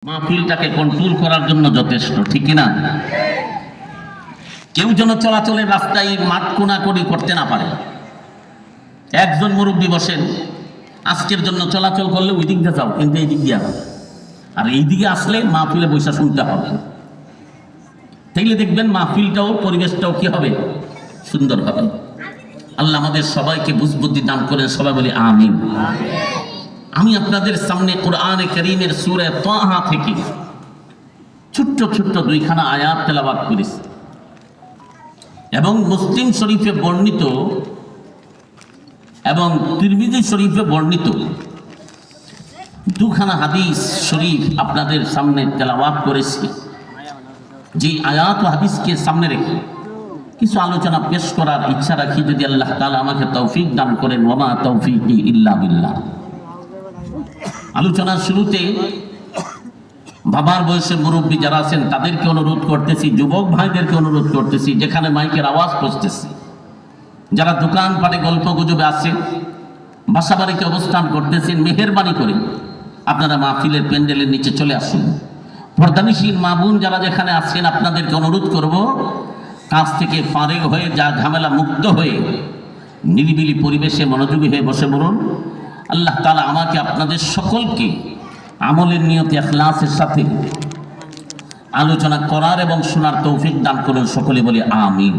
মাহফিলটাকে control করার জন্য যথেষ্ট, ঠিক কিনা? কেউ যেন চলাচলের রাস্তায় মাঠ কোনাকুনি করতে না পারে। একজন মুরব্বী বসেন, আজকের জন্য চলাচল করলে ওই দিক দিয়ে যাও, কিন্তু এই দিক দিয়ে আর এই দিকে আসলে মাহফিলে বৈশা শুনতে হবে। তাইলে দেখবেন মাহফিলটাও পরিবেশটাও কি হবে, সুন্দর হবে। আল্লাহ আমাদের সবাইকে বুঝবুদ্ধি দান করেন, সবাই বলি আমিন। আমি আপনাদের সামনে কোরআনে কারীমের সূরা তাহা থেকে ছোট্ট ছোট্ট দুইখানা আয়াত তেলাওয়াত করেছি এবং মুসলিম শরীফে বর্ণিত এবং তিরমিজি শরীফে বর্ণিত দুখানা হাদিস শরীফ আপনাদের সামনে তেলাওয়াত করেছি। যে আয়াত ও হাদিসকে সামনে রেখে কিছু আলোচনা পেশ করার ইচ্ছা রাখি, যদি আল্লাহ তাআলা আমাকে তৌফিক দান করেন। ওয়া মা তৌফিকি ইল্লা বিল্লাহ। আলোচনার শুরুতে বাবার বয়সে মুরব্বী যারা আছেন তাদেরকে অনুরোধ করতেছি, যুবক ভাইদেরকে অনুরোধ করতেছি, যেখানে মাইকের আওয়াজ পৌঁছতেছে, যারা দোকানপাটে গল্প গুজবে আছেন, বাসা বাড়িতে অবস্থান করতেছেন, মেহেরবানি করে আপনারা মাহফিলের প্যান্ডেলের নিচে চলে আসুন। পর্দানিশীল মা বোন যারা যেখানে আছেন, আপনাদেরকে অনুরোধ করব, কাজ থেকে ফারেগ হয়ে, যা ঝামেলা মুক্ত হয়ে নিরিবিলি পরিবেশে মনোযোগী হয়ে বসে পড়ুন। আল্লাহ তাআলা আমাকে আপনাদের সকলকে আমলের নিয়তে ইখলাসের সাথে আলোচনা করার এবং শোনার তৌফিক দান করুন। সকলে বলি আমিন।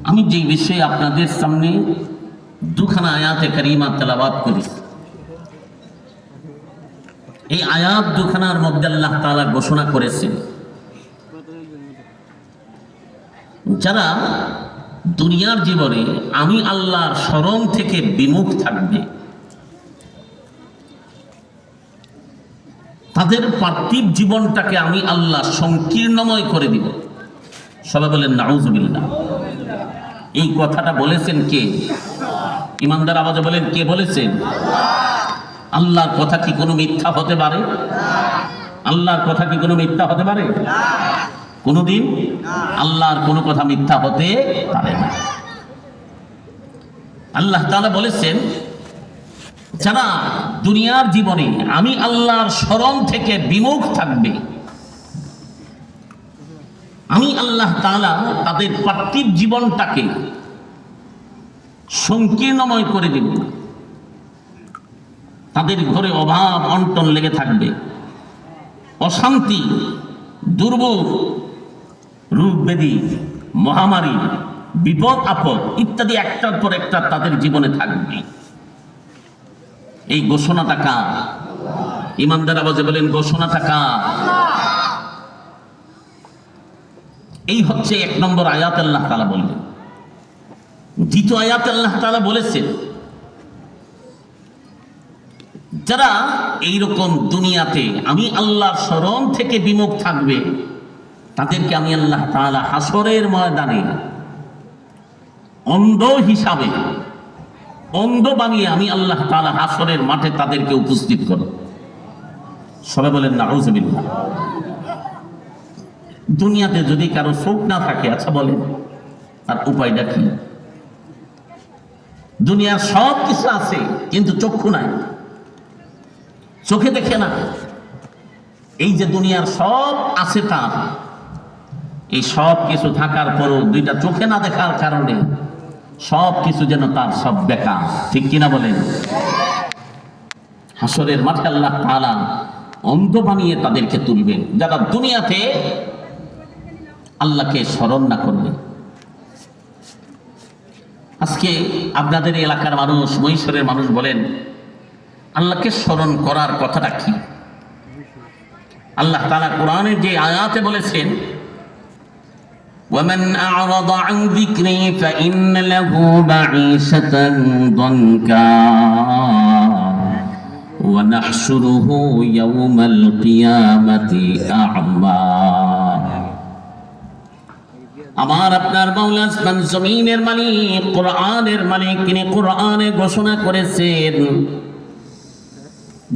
আমি যে বিষয়ে আপনাদের সামনে দুখানা আয়াতে কারিমা তেলাওয়াত করি, এই আয়াত দুখানার মধ্যে আল্লাহ তাআলা ঘোষণা করেছেন, যারা দুনিয়ার জীবনে আমি আল্লাহর স্মরণ থেকে বিমুখ থাকবে, তাদের পার্থিব জীবনটাকে আমি আল্লাহ সংকীর্ণময় করে দিব। সবাই বলেন নাউজুবিল্লাহ। এই কথাটা বলেছেন কে? ইমানদার আওয়াজে বলেন, কে বলেছেন? আল্লাহর কথা কি কোনো মিথ্যা হতে পারে? আল্লাহর কথা কি কোনো মিথ্যা হতে পারে? কোনদিন আল্লাহর কোনো কথা মিথ্যা হতে পারে না। আল্লাহ তাআলা বলেছেন, যারা দুনিয়ার জীবনে আমি আল্লাহর স্মরণ থেকে বিমুখ থাকবে, আমি আল্লাহ তাআলা তাদের পার্থিব জীবনটাকে সংকীর্ণময় করে দেব। তাদের ঘরে অভাব অনটন লেগে থাকবে, অশান্তি, দুর্ভোগ, রোগ ব্যাধি, মহামারী, বিপদ আপদ ইত্যাদি একটার পর একটা তাদের জীবনে থাকবে। এই ঘোষণাটা কার? ইমানদার আওয়াজে বলেন, ঘোষণাটা কার? এই হচ্ছে এক নম্বর আয়াত আল্লাহ তাআলা বললেন। দ্বিতীয় আয়াত আল্লাহ তাআলা বলেছেন, যারা এইরকম দুনিয়াতে আমি আল্লাহর স্মরণ থেকে বিমুখ থাকবে, তাদেরকে আমি আল্লাহ তাআলা হাসরের ময়দানে অন্ধ হিসাবে, অন্ধ বানিয়ে আমি আল্লাহ তাআলা হাসরের মাঠে তাদেরকে উপস্থিত করব। সবাই বলেন নাউজুবিল্লাহ। দুনিয়াতে যদি কারো চোখ না থাকে, আচ্ছা বলেন তার উপায়টা কি? দুনিয়ার সব কিছু আছে কিন্তু চক্ষু নাই, চোখে দেখে না। এই যে দুনিয়ার সব আছে তার, এই সব কিছু থাকার পরও দুইটা চোখে না দেখার কারণে সব কিছু যেন তার সব বেকার, ঠিক কিনা বলেন? হাসরের মাঠে আল্লাহ তাআলা অন্ধ বানিয়ে তাদেরকে তুলবেন, যারা দুনিয়াতে আল্লাহকে স্মরণ না করবে। আজকে আপনাদের এলাকার মানুষ, মহীশূরের মানুষ বলেন, আল্লাহকে স্মরণ করার কথাটা কি? আল্লাহ তাআলা কোরআনে যে আয়াতে বলেছেন, وَمَنْ أَعْرَضَ عَنْ ذِكْرِي فَإِنَّ لَهُ مَعِيشَةً ضَنكًا وَنَحْشُرُهُ يَوْمَ الْقِيَامَةِ أَعْمَى। আমার আপনার মাওলা আসমান জমিনের মালিক, কোরআনের মালিক, তিনি কোরআনে ঘোষণা করেছেন,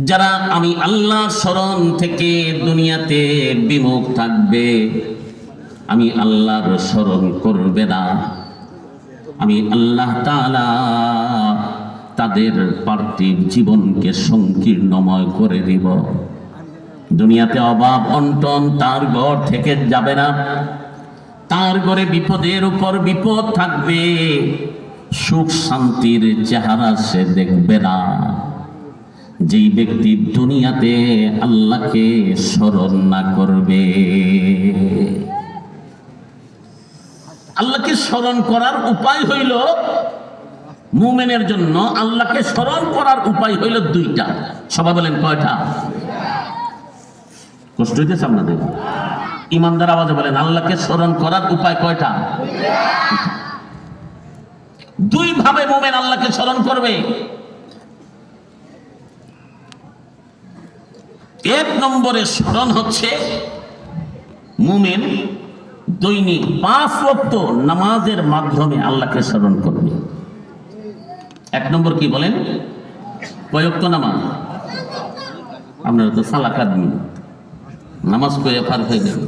যারা আমি আল্লাহর স্মরণ থেকে দুনিয়াতে বিমুখ থাকবে, আমি আল্লাহর স্মরণ করবে না, আমি আল্লাহ তাআলা তাদের পার্থিব জীবনকে সংকীর্ণময় করে দিব। দুনিয়াতে অভাব অনটন তার ঘর থেকে যাবে না, তার ঘরে বিপদের উপর বিপদ থাকবে, সুখ শান্তির চেহারা সে দেখবে না। যেই ব্যক্তি দুনিয়াতে আল্লাহকে স্মরণ না করবে। আল্লাহকে স্মরণ করার উপায় হইল, মুমিনের জন্য আল্লাহকে স্মরণ করার উপায় হইল দুইটা। সবাই বলেন কয়টা? কষ্ট হইতেছে আপনাদের? ইমানদার আওয়াজে বলেন, আল্লাহকে স্মরণ করার উপায় কয়টা? দুই ভাবে মুমিন আল্লাহকে স্মরণ করবে। এক নম্বরে স্মরণ হচ্ছে মুমিন দৈনিক 5 ওয়াক্ত নামাজের মাধ্যমে আল্লাহকে স্মরণ করবে। এক নম্বর কি বলেন? কয় ওয়াক্ত নামাজ? আপনারা তো সালাক আদমি, নামাজ কয়ে ফার হয়ে যাবে।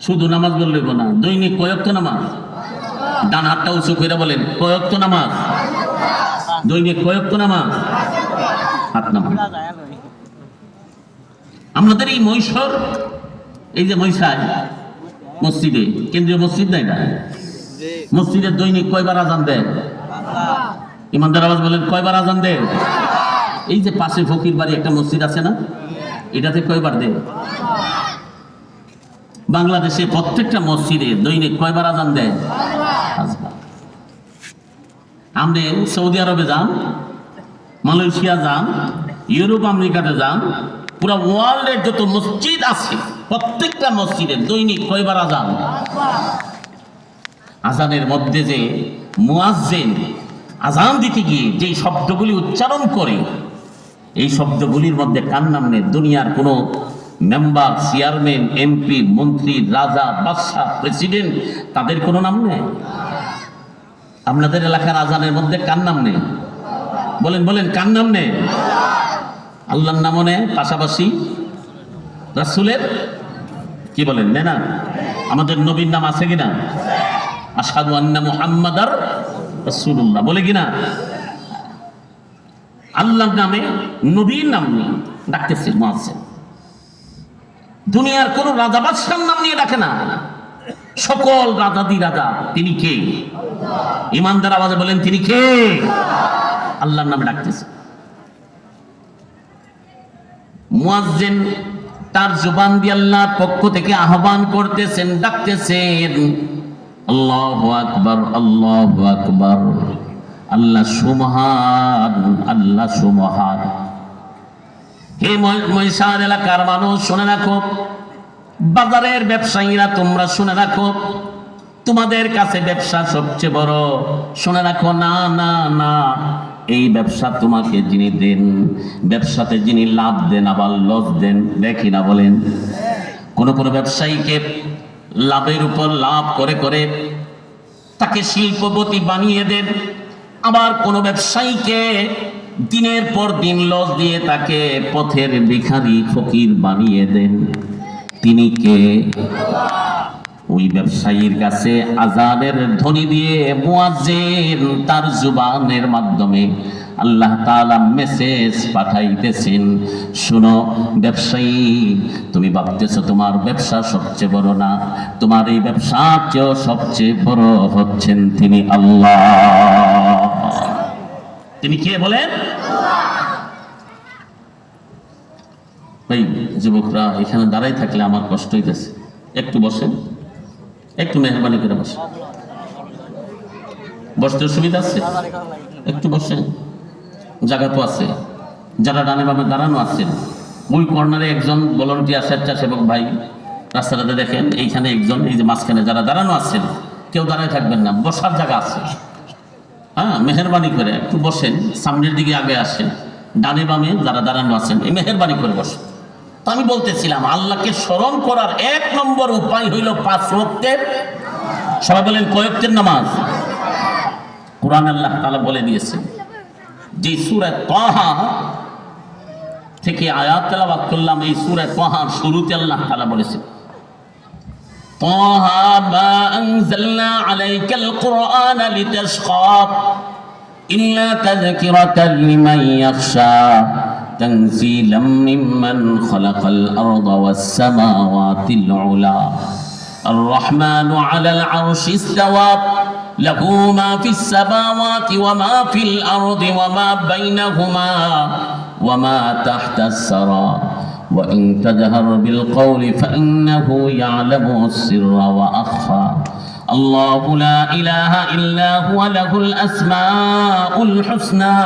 শুধু নামাজ বললে না, দৈনিক কয় ওয়াক্ত নামাজ? ডান হাতটা উঁচু করে বলেন, কয় ওয়াক্ত নামাজ? দৈনিক কয় ওয়াক্ত নামাজ? হাত নামাজ। আমাদের এই মহিষর, এই যে মহিষায় মসজিদে, কেন্দ্রীয় মসজিদ নাই না, মসজিদে দৈনিক কয়বার আজান দেয়? ইমানদার আওয়াজ বলেন, কয়বার আজান দেয়? এই যে পাশে ফকির বাড়ি একটা মসজিদ আছে না, এটাতে কয়বার দেয়? বাংলাদেশে প্রত্যেকটা মসজিদে দৈনিক কয়বার আজান দেয়? আপনি সৌদি আরবে যান, মালয়েশিয়া যান, ইউরোপ আমেরিকাতে যান, পুরো ওয়ার্ল্ডের যত মসজিদ আছে প্রত্যেকটা মসজিদে দৈনিক কয়বার আজান? আজানের মধ্যে যে মুয়াজ্জিন আজান দিতে গিয়ে যে শব্দগুলি উচ্চারণ করে, এই শব্দগুলির মধ্যে কার নাম নেই? দুনিয়ার কোনো মেম্বার, চেয়ারম্যান, এমপি, মন্ত্রী, রাজা, বাদশাহ, প্রেসিডেন্ট, তাদের কোনো নাম নেই? আপনাদের এলাকার আজানের মধ্যে কার নাম নেই? বলেন বলেন, কার নাম নেই? আল্লাহর নামও নেই, পাশাপাশি রাসূলের কি বলেন নেই না? আমাদের নবীর নাম আছে কিনা? আশহাদু আন্না মুহাম্মাদার রাসূলুল্লাহ বলে কিনা? আল্লাহর নামে, নবীর নাম নিয়ে ডাকতেছে মুয়াজ্জিন। দুনিয়ার কোন রাজা বাদশার নাম নিয়ে ডাকে না, সকল রাজাদি রাজা। তিনি কে? ইমানদার আওয়াজে বলেন, তিনি কে? আল্লাহর নামে ডাকতেছে। মুয়াজ্জিন তার জবান দিয়ে আল্লাহর পক্ষ থেকে আহ্বান করতেছেন, ডাকতেছেন, আল্লাহু আকবার, আল্লাহু আকবার, আল্লাহ সুমহান, আল্লাহ সুমহান। হে মহিষার এলাকার মানুষ শুনে রাখো, বাজারের ব্যবসায়ীরা তোমরা শুনে রাখো, তোমাদের কাছে ব্যবসা সবচেয়ে বড়। শুনে রাখো, না না না, এই ব্যবসা তোমাকে যিনি দেন, ব্যবসাতে যিনি লাভ দেন আবার লস দেন, দেখি না বলেন? কোন কোন ব্যবসায়ীকে লাভের উপর লাভ করে করে তাকে শিল্পপতি বানিয়ে দেন, আবার কোন ব্যবসায়ীকে দিনের পর দিন লস দিয়ে তাকে পথের ভিখারি ফকির বানিয়ে দেন। তিনি কে? ওই ব্যবসায়ীর কাছে আজানের ধ্বনি দিয়ে মুয়াজ্জিন তার জুবানের মাধ্যমে আল্লাহ তাআলা মেসেজ পাঠাইতেছেন, শুনো ব্যবসায়ী, তুমি ভাবতেছো তোমার ব্যবসা সবচেয়ে বড় না, তোমার এই ব্যবসার চেয়েও সবচেয়ে বড় হচ্ছেন তিনি আল্লাহ। তিনি কে বলেন? ভাই যুবকরা এখানে দাঁড়াই থাকলে আমার কষ্ট হইতেছে, একটু বসেন, একটু মেহরবানি করে বসেন। বসতে অসুবিধা আছে? একটু বসেন, জায়গা তো আছে। যারা ডানে বামে দাঁড়ানো আছেন, ওই কর্নারে একজন ভলান্টিয়ার স্বেচ্ছাসেবক ভাই, রাস্তাটাতে দেখেন এইখানে একজন, এই যে মাঝখানে যারা দাঁড়ানো আছেন, কেউ দাঁড়ায় থাকবেন না, বসার জায়গা আছে। হ্যাঁ, মেহরবানি করে একটু বসেন, সামনের দিকে আগে আসেন। ডানে বামে যারা দাঁড়ানো আছেন, এই মেহরবানি করে বসেন। তো আমি বলতেছিলাম, আল্লাহকে স্মরণ করার 1 নম্বর উপায় হইল 5 ওয়াক্তের, সবাই বলেন কয় ওয়াক্তের নামাজ? কুরআন আল্লাহ তাআলা বলে দিয়েছেন, যে সূরা তাহা থেকে আয়াত তেলাওয়াত করলাম, এই সূরা তাহার শুরুতে আল্লাহ তাআলা বলেছেন, তাহা মা আনজালনা আলাইকাল কুরআনা লিতাশকা ইল্লা তাযকিরাতাল লিমান ইয়াখশা তানসীলাম মিম্মান খালাকাল আরদা ওয়াস সামাওয়াতিল উলা الرحمن على العرش استوى له ما في السماوات وما في الأرض وما بينهما وما تحت الثرى وإن تجهر بالقول فإنه يعلم السر وأخفى الله لا إله إلا هو له الأسماء الحسنى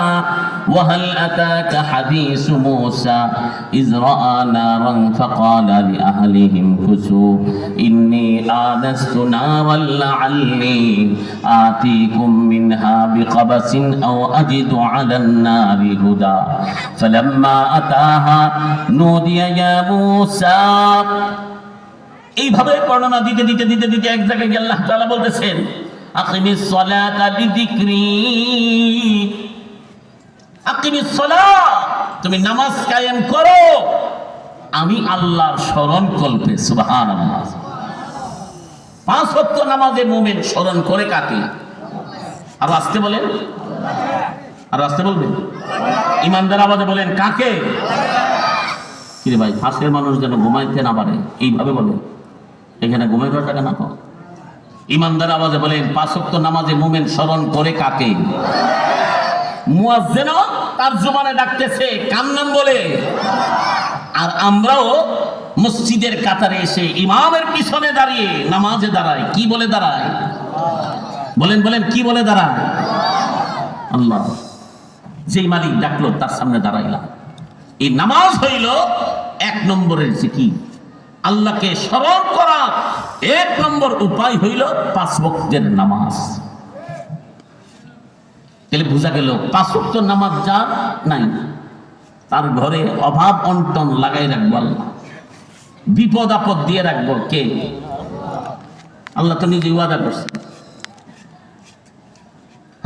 وهل أتاك حديث موسى إذ رأى نارا فقال لأهلهم كثوا إني آنست نارا لعلي آتيكم منها بقبس أو أجد على النار هدى فلما أتاها نودي يا موسى এইভাবে বর্ণনা দিতে দিতে দিতে দিতে এক জায়গায় গিয়ে আল্লাহ তাআলা বলতেছেন আকিমিস সালাতা লিযিকরি, আকিমিস সালাত, তুমি নামাজ কায়েম করো আমি আল্লাহর স্মরণ কল্পে। সুবহানাল্লাহ। পাঁচ ওয়াক্ত নামাজে মুমিন স্মরণ করে কাকে? আর আসতে বলেন, আর আসতে বলবেন, ইমানদার আওয়াজে বলেন কাকে? কি রে ভাই, পাশের মানুষ যেন ঘুমাইতে না পারে এইভাবে বলে, এখানে ঘুমাইবার জায়গা না পাও। ইমানদার আওয়াজে বলেন পাঁচ ওয়াক্ত নামাজে মুমিন স্মরণ করে কাকে? মুয়াজ্জিন তার জবানে ডাকতেছে কার নাম বলে? আর আমরাও মসজিদের কাতারে এসে ইমামের পিছনে দাঁড়িয়ে নামাজে দাঁড়াই, কি বলে দাঁড়ায়? বলেন বলেন কি বলে দাঁড়ায়? আল্লাহ। যেই মালিক ডাকলো তার সামনে দাঁড়াইলাম। এই নামাজ হইল এক নম্বরের জিকির। আল্লাহকে স্মরণ করার এক নম্বর উপায় হইল পাঁচ ওয়াক্তের নামাজ। তাহলে বোঝা গেল পাঁচ ওয়াক্ত নামাজ যার নাই তার ঘরে অভাব অনটন লাগাই রাখবো আল্লাহ, বিপদ আপদ দিয়ে রাখবো কে? আল্লাহ তো নিজে ওয়াদা করছে।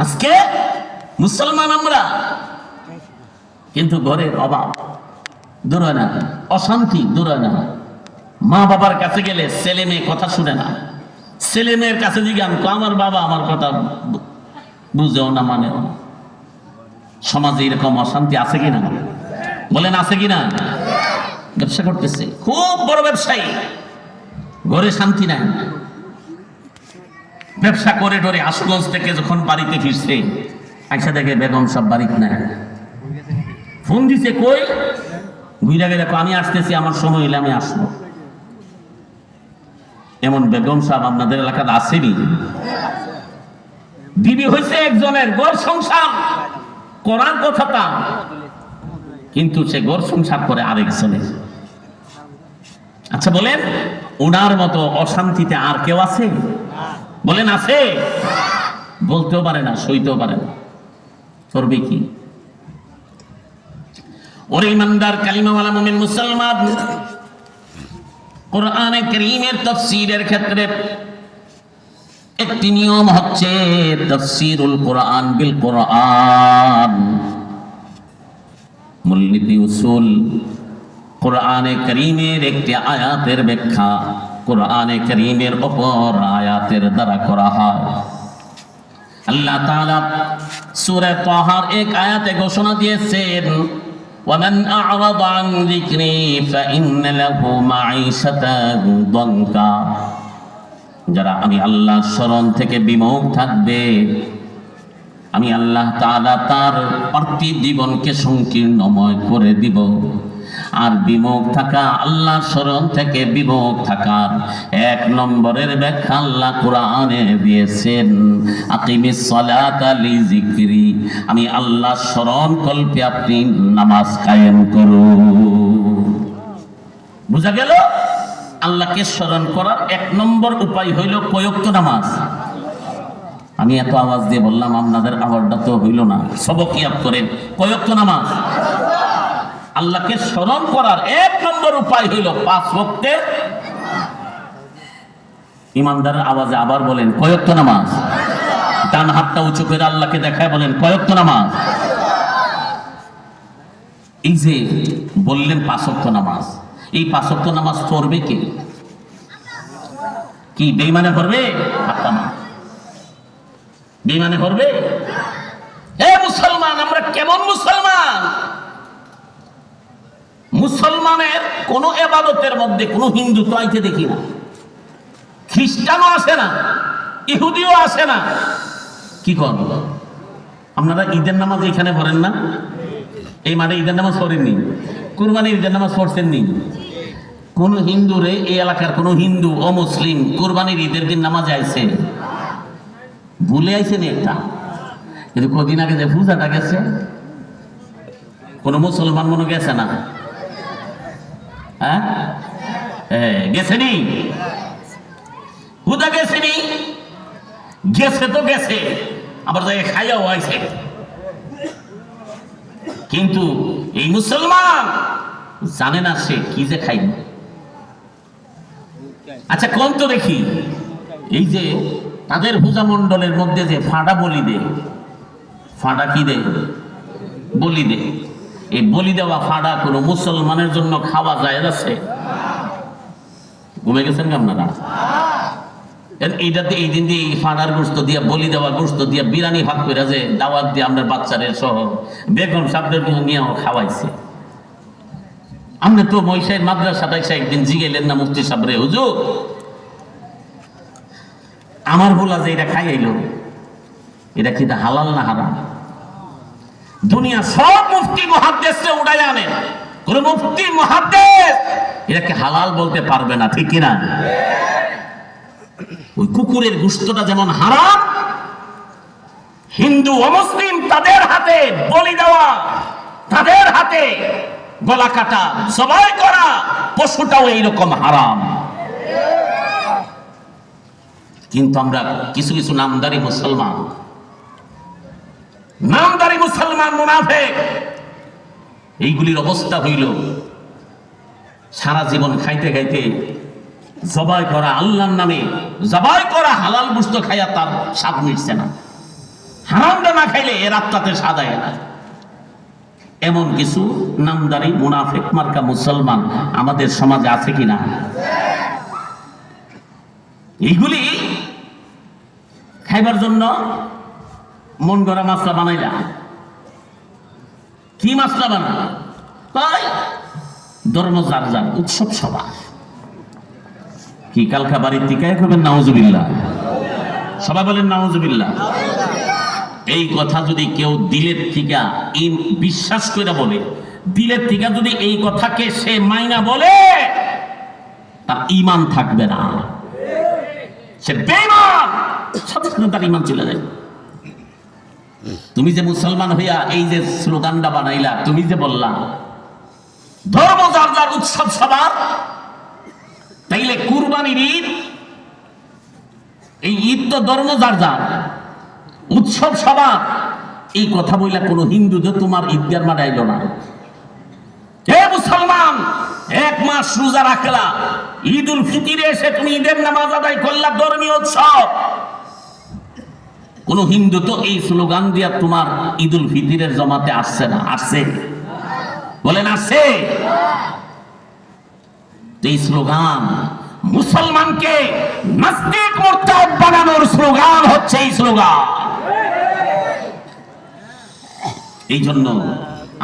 আজকে মুসলমান আমরা, কিন্তু ঘরের অভাব দূর হয় না, অশান্তি দূর হয় না। মা বাবার কাছে গেলে ছেলে মেয়ে কথা শুনে না। ছেলে মেয়ের কাছে জিজ্ঞান আমার বাবা আমার কথা বুঝেও না, মানেও না। সমাজে এরকম অশান্তি আছে কিনা? বলেন আছে কিনা? ব্যবসা করতেছে, খুব বড় ব্যবসায়ী, ঘরে শান্তি নাই। ব্যবসা করে টরে আশুগঞ্জ থেকে যখন বাড়িতে ফিরছে আইসা দেখে বেগম সব বাড়িতে নাই। ফোন দিছে কই? ঘুরে গেলে আমি আসতেছি, আমার সময় হইলে আমি আসবো। এমন বেগম সাহেব আপনাদের এলাকাতে আসেনি? বিবি হয়েছে একজনের, ঘর সংসার করার কথাটা, কিন্তু সে ঘর সংসার করে আরেকজনের। আচ্ছা বলেন, ওনার মতো অশান্তিতে আর কেউ আছে? বলেন আছে? বলতেও পারে না, সইতেও পারে না, করবে কি? ওরে ইমানদার কালিমাওয়ালা মুমিন মুসলমান, কোরআনে কারীমের তাফসীরের ক্ষেত্রে একটি নিয়ম হচ্ছে তাফসীরুল কোরআন বিল কোরআন। মূলনীতি উসুল, কোরআনে কারীমের একটি আয়াতের ব্যাখ্যা কোরআনে কারীমের উপর আয়াতের দ্বারা করা হয়। আল্লাহ তাআলা সূরা তাহার এক আয়াতে ঘোষণা দিয়েছেন ومن أعرض عن ذكري فإن له معيشة ضنكا, যারা আমি আল্লাহর স্মরণ থেকে বিমুখ থাকবে আমি আল্লাহ তাআলা তার পার্থিব জীবনকে সংকীর্ণময় করে দিব। আর বিমুখ থাকা, আল্লাহর স্মরণ থেকে বিমুখ থাকার এক নম্বরের ব্যাখ্যা আল্লাহ কোরআনে দিয়েছেন আকিমিস সালাতা লিযিকরি, আমি আল্লাহর স্মরণ কল্পে আপনি নামাজ কায়েম করুন। বুঝা গেল? আল্লাহকে স্মরণ করার এক নম্বর উপায় হইল কয় ওয়াক্ত নামাজ। আমি এত আওয়াজ দিয়ে বললাম, আপনাদের আওয়াজটা তো হইল না। সবক ইয়াদ করেন, কয় ওয়াক্ত নামাজ? আল্লাহকে স্মরণ করার এক নম্বর উপায় হইল পাঁচ ওয়াক্তে। ইমানদার আওয়াজে আবার বলেন কয় ওয়াক্ত নামাজ? ডান হাতটা উঁচু করে আল্লাহকে দেখায় বলেন কয় ওয়াক্ত নামাজ? এই যে বললেন পাঁচ ওয়াক্ত নামাজ, এই পাঁচ ওয়াক্ত নামাজ পড়বে কে? কি বেঈমানে পড়বে? বেঈমানে পড়বে? এ মুসলমান, আমরা কেমন মুসলমান? মুসলমানের কোন ইবাদতের মধ্যে কোন হিন্দু তো আইতে দেখি না, খ্রিস্টানও আসে না, ইহুদিও আসে না। কি কর আপনারা ঈদের নামাজ এখানে পড়েন না? এই মাঠে ঈদের নামাজ পড়েননি? কুরবানির ঈদের নামাজ পড়ছেন নি? কোন হিন্দু রে, এই এলাকার কোন হিন্দু ও মুসলিম কুরবানির ঈদের দিন নামাজে আইছে? ভুলে আইছেন একটা, কিন্তু কদিন আগে যে পূজাটা গেছে কোন মুসলমান মনে গেছে না? হ্যাঁ গেছেনি? পূজা গেছেনি? গেছে তো গেছে, আবার যাই খাইয়াও আইছে। কিন্তু এই মুসলমান জানে না সে কি যে খাইবে। আচ্ছা কোন তো দেখি, এই যে তাদের পূজা মণ্ডলের মধ্যে যে ফাঁড়া বলি দে, ফাঁড়া কি দে? বলি দে। এই বলি দেওয়া ফাঁড়া কোনো মুসলমানের জন্য খাওয়া যায় আছে? ঘুমে গেছেন আপনারা? এইটাতে এই দিন দিয়ে ফাঁড়ার গোস্ত দিয়া, বলি দেওয়া গোস্ত দিয়া বিরিয়ানি ভাগ করে যে দাওয়াত দিয়ে আমরা বাচ্চাদের সহ বেগম সাহেবদের নিয়েও খাওয়াইছে। আমরা তো মহিষাইর মাদ্রাসাটা একদিন জিগেলেন না মুফতি সাহেবরে, হুজুর আমার বলা যে এটা খাইয়াইল, এটা কি হালাল না হারাম? দুনিয়া সব মুফতি মুহাদ্দিসে উড়াই আনেন, কোন মুফতি মুহাদ্দিস এটাকে হালাল বলতে পারবে না, ঠিক কিনা? ওই কুকুরের গোশতটা যেমন হারাম, হিন্দু ও মুসলিম তাদের হাতে বলি দেওয়া, তাদের হাতে গলা কাটা, জবাই করা পশুটাও এইরকম হারাম। কিন্তু আমরা কিছু কিছু নামদারি মুসলমান, নামদারি মুসলমান মুনাফিক, এইগুলির অবস্থা হইল সারা জীবন খাইতে খাইতে জবাই করা, আল্লাহর নামে জবাই করা হালাল গোশত খাইয়া তার স্বাদ মিটছে না, হারামটা না খাইলে এর আত্মাতে স্বাদ আয় না। এমন কিছু নামদারি মুনাফিক মার্কা মুসলমান আমাদের সমাজে আছে কিনা? এইগুলি খাইবার জন্য মন গড়া মাছলা বানাইলা। কি মাছলা বানা? তাই ধর্ম যার যার, উৎসব সভা। কি কালকা বাড়ির টিকায় করবেন? নাউজুবিল্লাহ। সবাই বলেন নাউজুবিল্লাহ। এই কথা যদি কেউ দিলের থেকে বিশ্বাস করে বলে, দিলের থেকে যদি এই কথাকে সে মাইনা বলে, তার ঈমান থাকবে না, সে বেঈমান, সাথে সাথে তার ঈমান চলে যায়। তুমি যে মুসলমান হইয়া এই যে স্লোগানটা বানাইলা, তুমি যে বললা ধর্ম যার যার, উৎসব সবার, তাইলে কুরবানির ঈদ, এই ঈদ তো ধর্ম যার যার, উৎসব সবার। এই কথা বইলা কোন হিন্দু যে তোমার ঈদগার মাঠে আইল না। হে মুসলমান, এক মাস রোজা রাখলা, ঈদ উল ফিতরে এসে তুমি ঈদের নামাজ আদায় করলা, ধর্মীয় উৎসব। কোন হিন্দু তো এই স্লোগান দিয়া তোমার ঈদ উল ফিতরের জমাতে আসছে না? আসছে? বলেন আসছে? এই স্লোগান মুসলমানকে নাস্তিক মুরতাদ বানানোর স্লোগান হচ্ছে এই স্লোগান। এই জন্য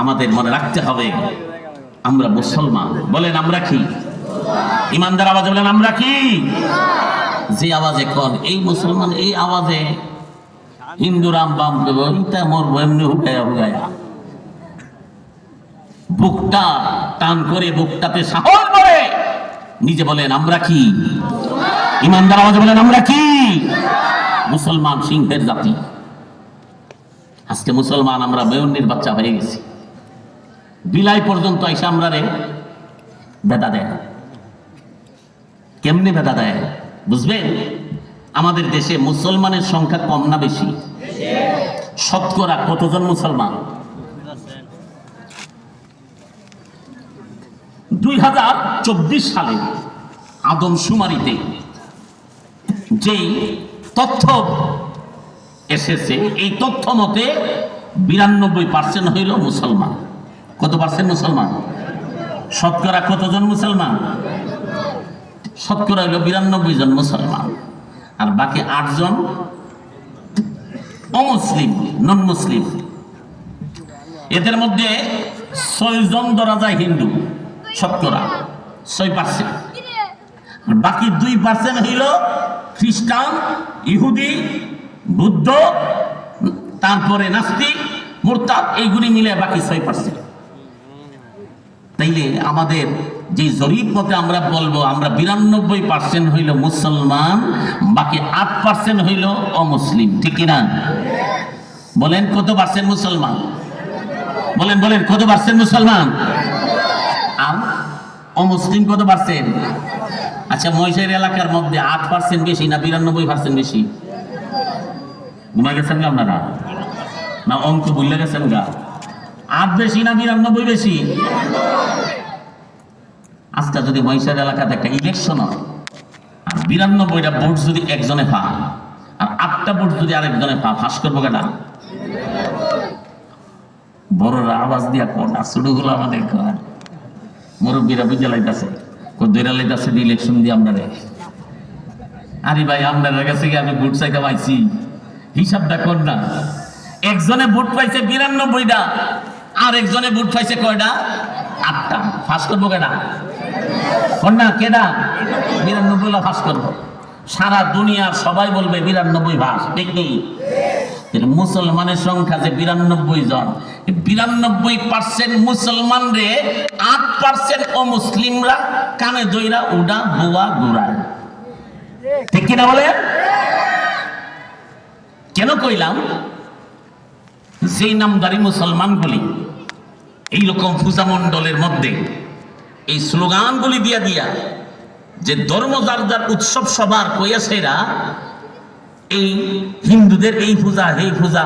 আমাদের মনে রাখতে হবে আমরা মুসলমান। বলেন আমরা কি? ইমানদার আওয়াজে বলেন আমরা কি? যে আওয়াজে কোন এই মুসলমান, এই আওয়াজে হিন্দু রাম বাম ইটা মরবো এমনি হুকায়া হুকায়া, বুকটা টান করে, বুকটাতে সাহস করে নিজে বলেন আমরা কি? ইমানদার আওয়াজে বলেন আমরা কি? মুসলমান সিংহের জাতি। আজকে মুসলমান আমরা মেয়ন্নির বাচ্চা হয়ে গেছি। বিলাই পর্যন্ত এসে আমরা রে বেদা দেয়। কেমনে বেদা দেয় বুঝবেন? আমাদের দেশে মুসলমানের সংখ্যা কম না বেশি? শতকরা কতজন মুসলমান? 2024 সালে আদমশুমারিতে যেই তথ্য এসেছে, এই তথ্য মতে 92% হইল মুসলমান। কত পার্সেন্ট মুসলমান? শতকরা কতজন মুসলমান? শতকরা হইল 92 জন মুসলমান, আর বাকি 8 জন অমুসলিম, নন মুসলিম। এদের মধ্যে 6 জন ধরা যায় হিন্দু, শতকরা 6%। বাকি 2% হইল খ্রিস্টান, ইহুদি, বুদ্ধ, তারপরে নাস্তিক, মুরতাদ, এইগুলি মিলে বাকি 6%। তাইলে আমাদের যে জরিপ মতে আমরা বলবো আমরা 92% হইল মুসলমান, বাকি 8% হইল অমুসলিম, ঠিক কিনা? বলেন কত পার্সেন্ট মুসলমান? বলেন বলেন কত পার্সেন্ট মুসলমান আর অমুসলিম কত পার্সেন্ট? আচ্ছা, মহিষের এলাকার মধ্যে 8% বেশি না 92% বেশি? ঘুমা গেছেন গা আপনারা? না অঙ্ক ভুলে গেছেন গা? 8 বেশি না 92 বেশি? আজকে যদি মহিষের এলাকাতে একটা ইলেকশন হয় আর 92টা ভোট যদি একজনে পায় আর 8টা ভোট যদি আরেকজনে পায়, ফাঁস করবো কেনা? বড়রা আওয়াজ দিয়া কোন আর ছোটগুলো আমাদের ঘর মুরব্বীরা বুঝে লাইতেছে দৈরা লাইতেছে ইলেকশন দিয়ে আমরা রে। আরে ভাই, আপনার কাছে কি আমি ভোট চাইতে পাইছি? হিসাবটা কর না। একজনে ভোট পাইছে 92টা আর একজনে ভোট পাইছে কয়টা? 8টা। ফাঁস করবো কেনা? কন্যা কেডা? 92 ফাঁস করবো। সারা দুনিয়ার সবাই বলবে 92 ভাস, ঠিক নেই? মুসলমানের সংখ্যা যে 92 জন, 92% মুসলমান রে 8% অমুসলিমরা কানে দইরা উডা বুয়া গুড়ায়, ঠিক কিনা বলে? কেন কইলাম? সেই নামদারি মুসলমানগুলি এইরকম পূজা মণ্ডলের মধ্যে এই স্লোগানগুলি দিয়া দিয়া যে ধর্ম যার যার উৎসব সবার কইয়াছেরা এই হিন্দুদের এই পূজা, এই পূজা,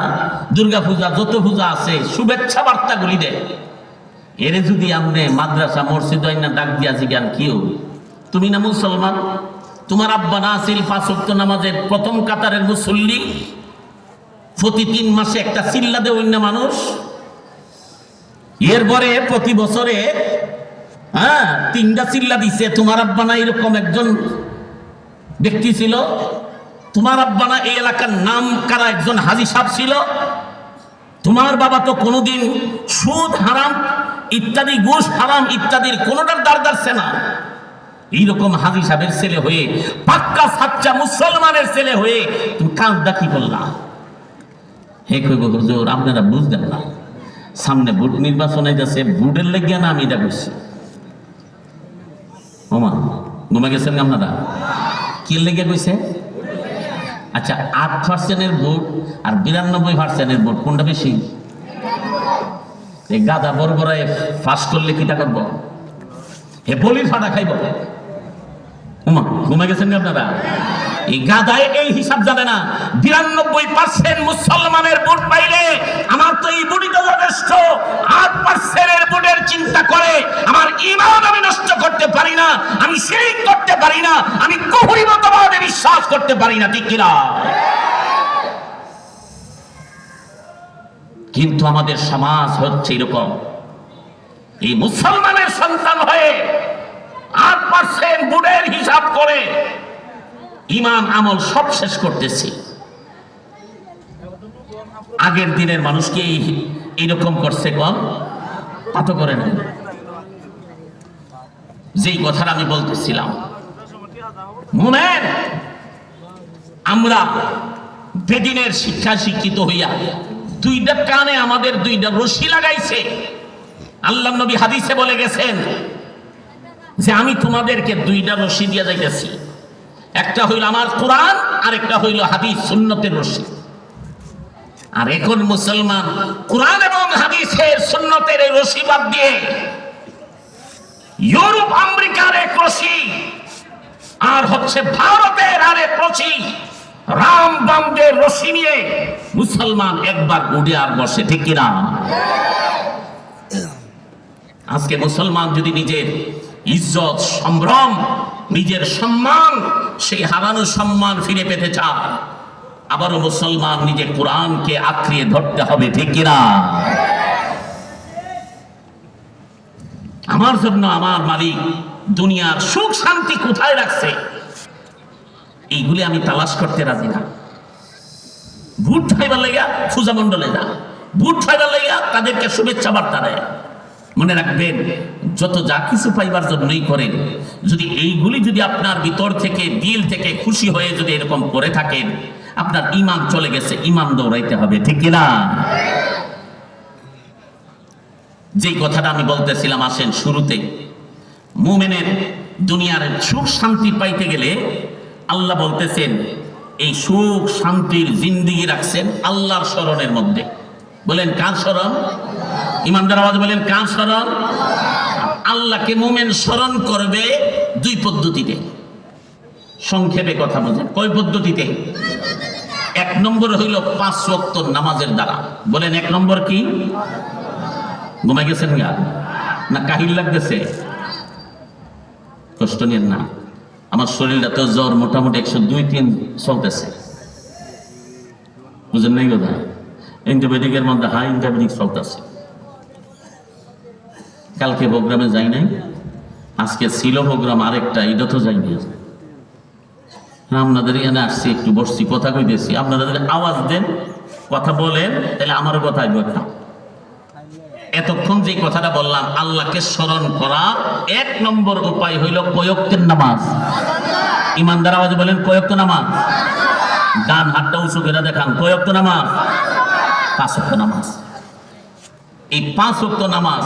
দুর্গা পূজা, যত পূজা আছে শুভেচ্ছা বার্তাগুলি দেয়। এরে যদি আপনি মাদ্রাসা মসজিদ না ডাক দিয়া জিজ্ঞান, কেউ তুমি না মুসলমান? তোমার আব্বা না আছিল 5 ওয়াক্ত নামাজের প্রথম কাতারের মুসল্লি? প্রতি 3 মাসে একটা চিল্লা দেয় অন্য মানুষ। এরপরে প্রতি বছরে 3টা চিল্লা দিছে। তোমার আব্বা না এরকম একজন ব্যক্তি ছিল? তোমার আব্বা না এই এলাকার নাম কারা একজন হাজী সাহেব ছিল? তোমার বাবা তো কোনোদিন সুদ হারাম ইত্যাদি, ঘুষ হারাম ইত্যাদির কোনোটার দ্বার দাঁড়ছে না। এইরকম হাজী সাহেবের ছেলে হয়ে, পাক্কা সাচ্চা মুসলমানের ছেলে হয়ে তুমি কাজটা কি করলা? হে কইব হুজুর, আপনারা বুঝলেন না, সামনে ভোট নির্বাচন যাচ্ছে, ভোটের লেগে না আমি এটা করছি। ওমা ঘুমে গেছেন আপনারা? কি লেগে কইছে? আচ্ছা, 8% ভোট আর 92% ভোট কোনটা বেশি? এই গাদা বরবরায় ফাঁস করলে কিটা করব? হে বলির ফাটা খাইব। ওমা ঘুমে গেছেন আপনারা? এই গাদায় এই হিসাব জানে না। 92% মুসলমানের ভোট পাইলে আমার তো এই ভোটই তো যথেষ্ট। 8% ভোটের চিন্তা করে আমার ঈমান আমি নষ্ট করতে পারি না, আমি শিরক করতে পারি না, আমি কুফরি মতবাদে বিশ্বাস করতে পারি না, ঠিক কিনা? কিন্তু আমাদের সমাজ হচ্ছে এরকম। এই মুসলমানের সন্তান হয়ে 8% ভোটের হিসাব করে ইমান আমল সব শেষ করতেছি। আগের দিনের মানুষকে এইরকম করছে কম, তা তো করে না। যেই কথাটা আমি বলতেছিলাম, মুমিন আমরা বেদিনের শিক্ষা শিক্ষিত হইয়া 2টা কানে আমাদের 2টা রশি লাগাইছে। আল্লাহ নবী হাদিসে বলে গেছেন যে আমি তোমাদেরকে 2টা রশি দিয়ে যাইতেছি, একটা হইল আমার কোরআন আর একটা হইল হাদিস সুন্নতের রশি। আর এখন মুসলমান কোরআন এবং হাদিসের সুন্নতের এই রশি বাদ দিয়ে ইউরোপ আমেরিকার এক রশি আর হচ্ছে ভারতের আরেক রশি, রাম বামদের রশি নিয়ে মুসলমান একবার উঠে আর বসে, ঠিক কিনা? আজকে মুসলমান যদি নিজের ইজ্জত, সম্ভ্রম, নিজের সম্মান, সেই হারানো সম্মান ফিরে পেতে চায়, আবারও মুসলমান নিজে কোরআনকে আঁকড়িয়ে ধরতে হবে, ঠিক কিনা? আমার জন্য আমার মালিক দুনিয়ার সুখ শান্তি কোথায় রাখছে, এইগুলি আমি তালাশ করতে রাজি না। ভোট খাইবার লেগা পূজা মন্ডলে যা, বুট ফাইবার লাইয়া তাদেরকে শুভেচ্ছা বার্তা দেয়। মনে রাখবেন, যত যা কিছু পাইবার জন্যই করেন, যদি এইগুলি যদি আপনার ভিতর থেকে দিল থেকে খুশি হয়ে যদি এরকম করে থাকেন, আপনার ঈমান চলে গেছে, ঈমান দৌড়াইতে হবে, ঠিক কিনা? যেই কথাটা আমি বলতেছিলাম, আসেন শুরুতে, মুমিনের দুনিয়ার সুখ শান্তি পাইতে গেলে আল্লাহ বলতেছেন এই সুখ শান্তির জিন্দেগি রাখছেন আল্লাহর স্মরণের মধ্যে। বলেন কার স্মরণ? ইমানদার আওয়াজ বলেন কার স্মরণ? আল্লাহকে মুমিন স্মরণ করবে দুই পদ্ধতিতে। সংক্ষেপে কথা বলেন, কয় পদ্ধতিতে? এক নম্বর হইল 5 ওয়াক্ত নামাজের দ্বারা। বলেন এক নম্বর কি? ঘুমাই গেছেন গা না কাহিল লাগতেছে? কষ্ট নিয়েন না, আমার শরীরটা তো জ্বর মোটামুটি 102-3 চলতেছে, বুঝেন নাই কথা? অ্যান্টিবায়োটিকের মধ্যে হাই অ্যান্টিবায়োটিক চলতেছে। কালকে প্রোগ্রামে যাই নাই, আজকে ছিল প্রোগ্রাম আরেকটা, এটা তো যাই নাই। আপনাদের এখানে আসছি, একটু বসছি, কথা কইতেছি, আপনারা যদি আওয়াজ দেন, কথা বলেন, তাহলে আমারও কথা আসবে একটা। এতক্ষণ যে কথাটা বললাম, আল্লাহকে স্মরণ করা 1 নম্বর উপায় হইল কয়ক্তের নামাজ। ইমানদার আওয়াজে বলেন কয়ক্ত নামাজ? ডান হাতটা উঁচু করে দেখান, কয়ক্ত নামাজ? 5 ওয়াক্ত নামাজ। এই 5 ওয়াক্ত নামাজ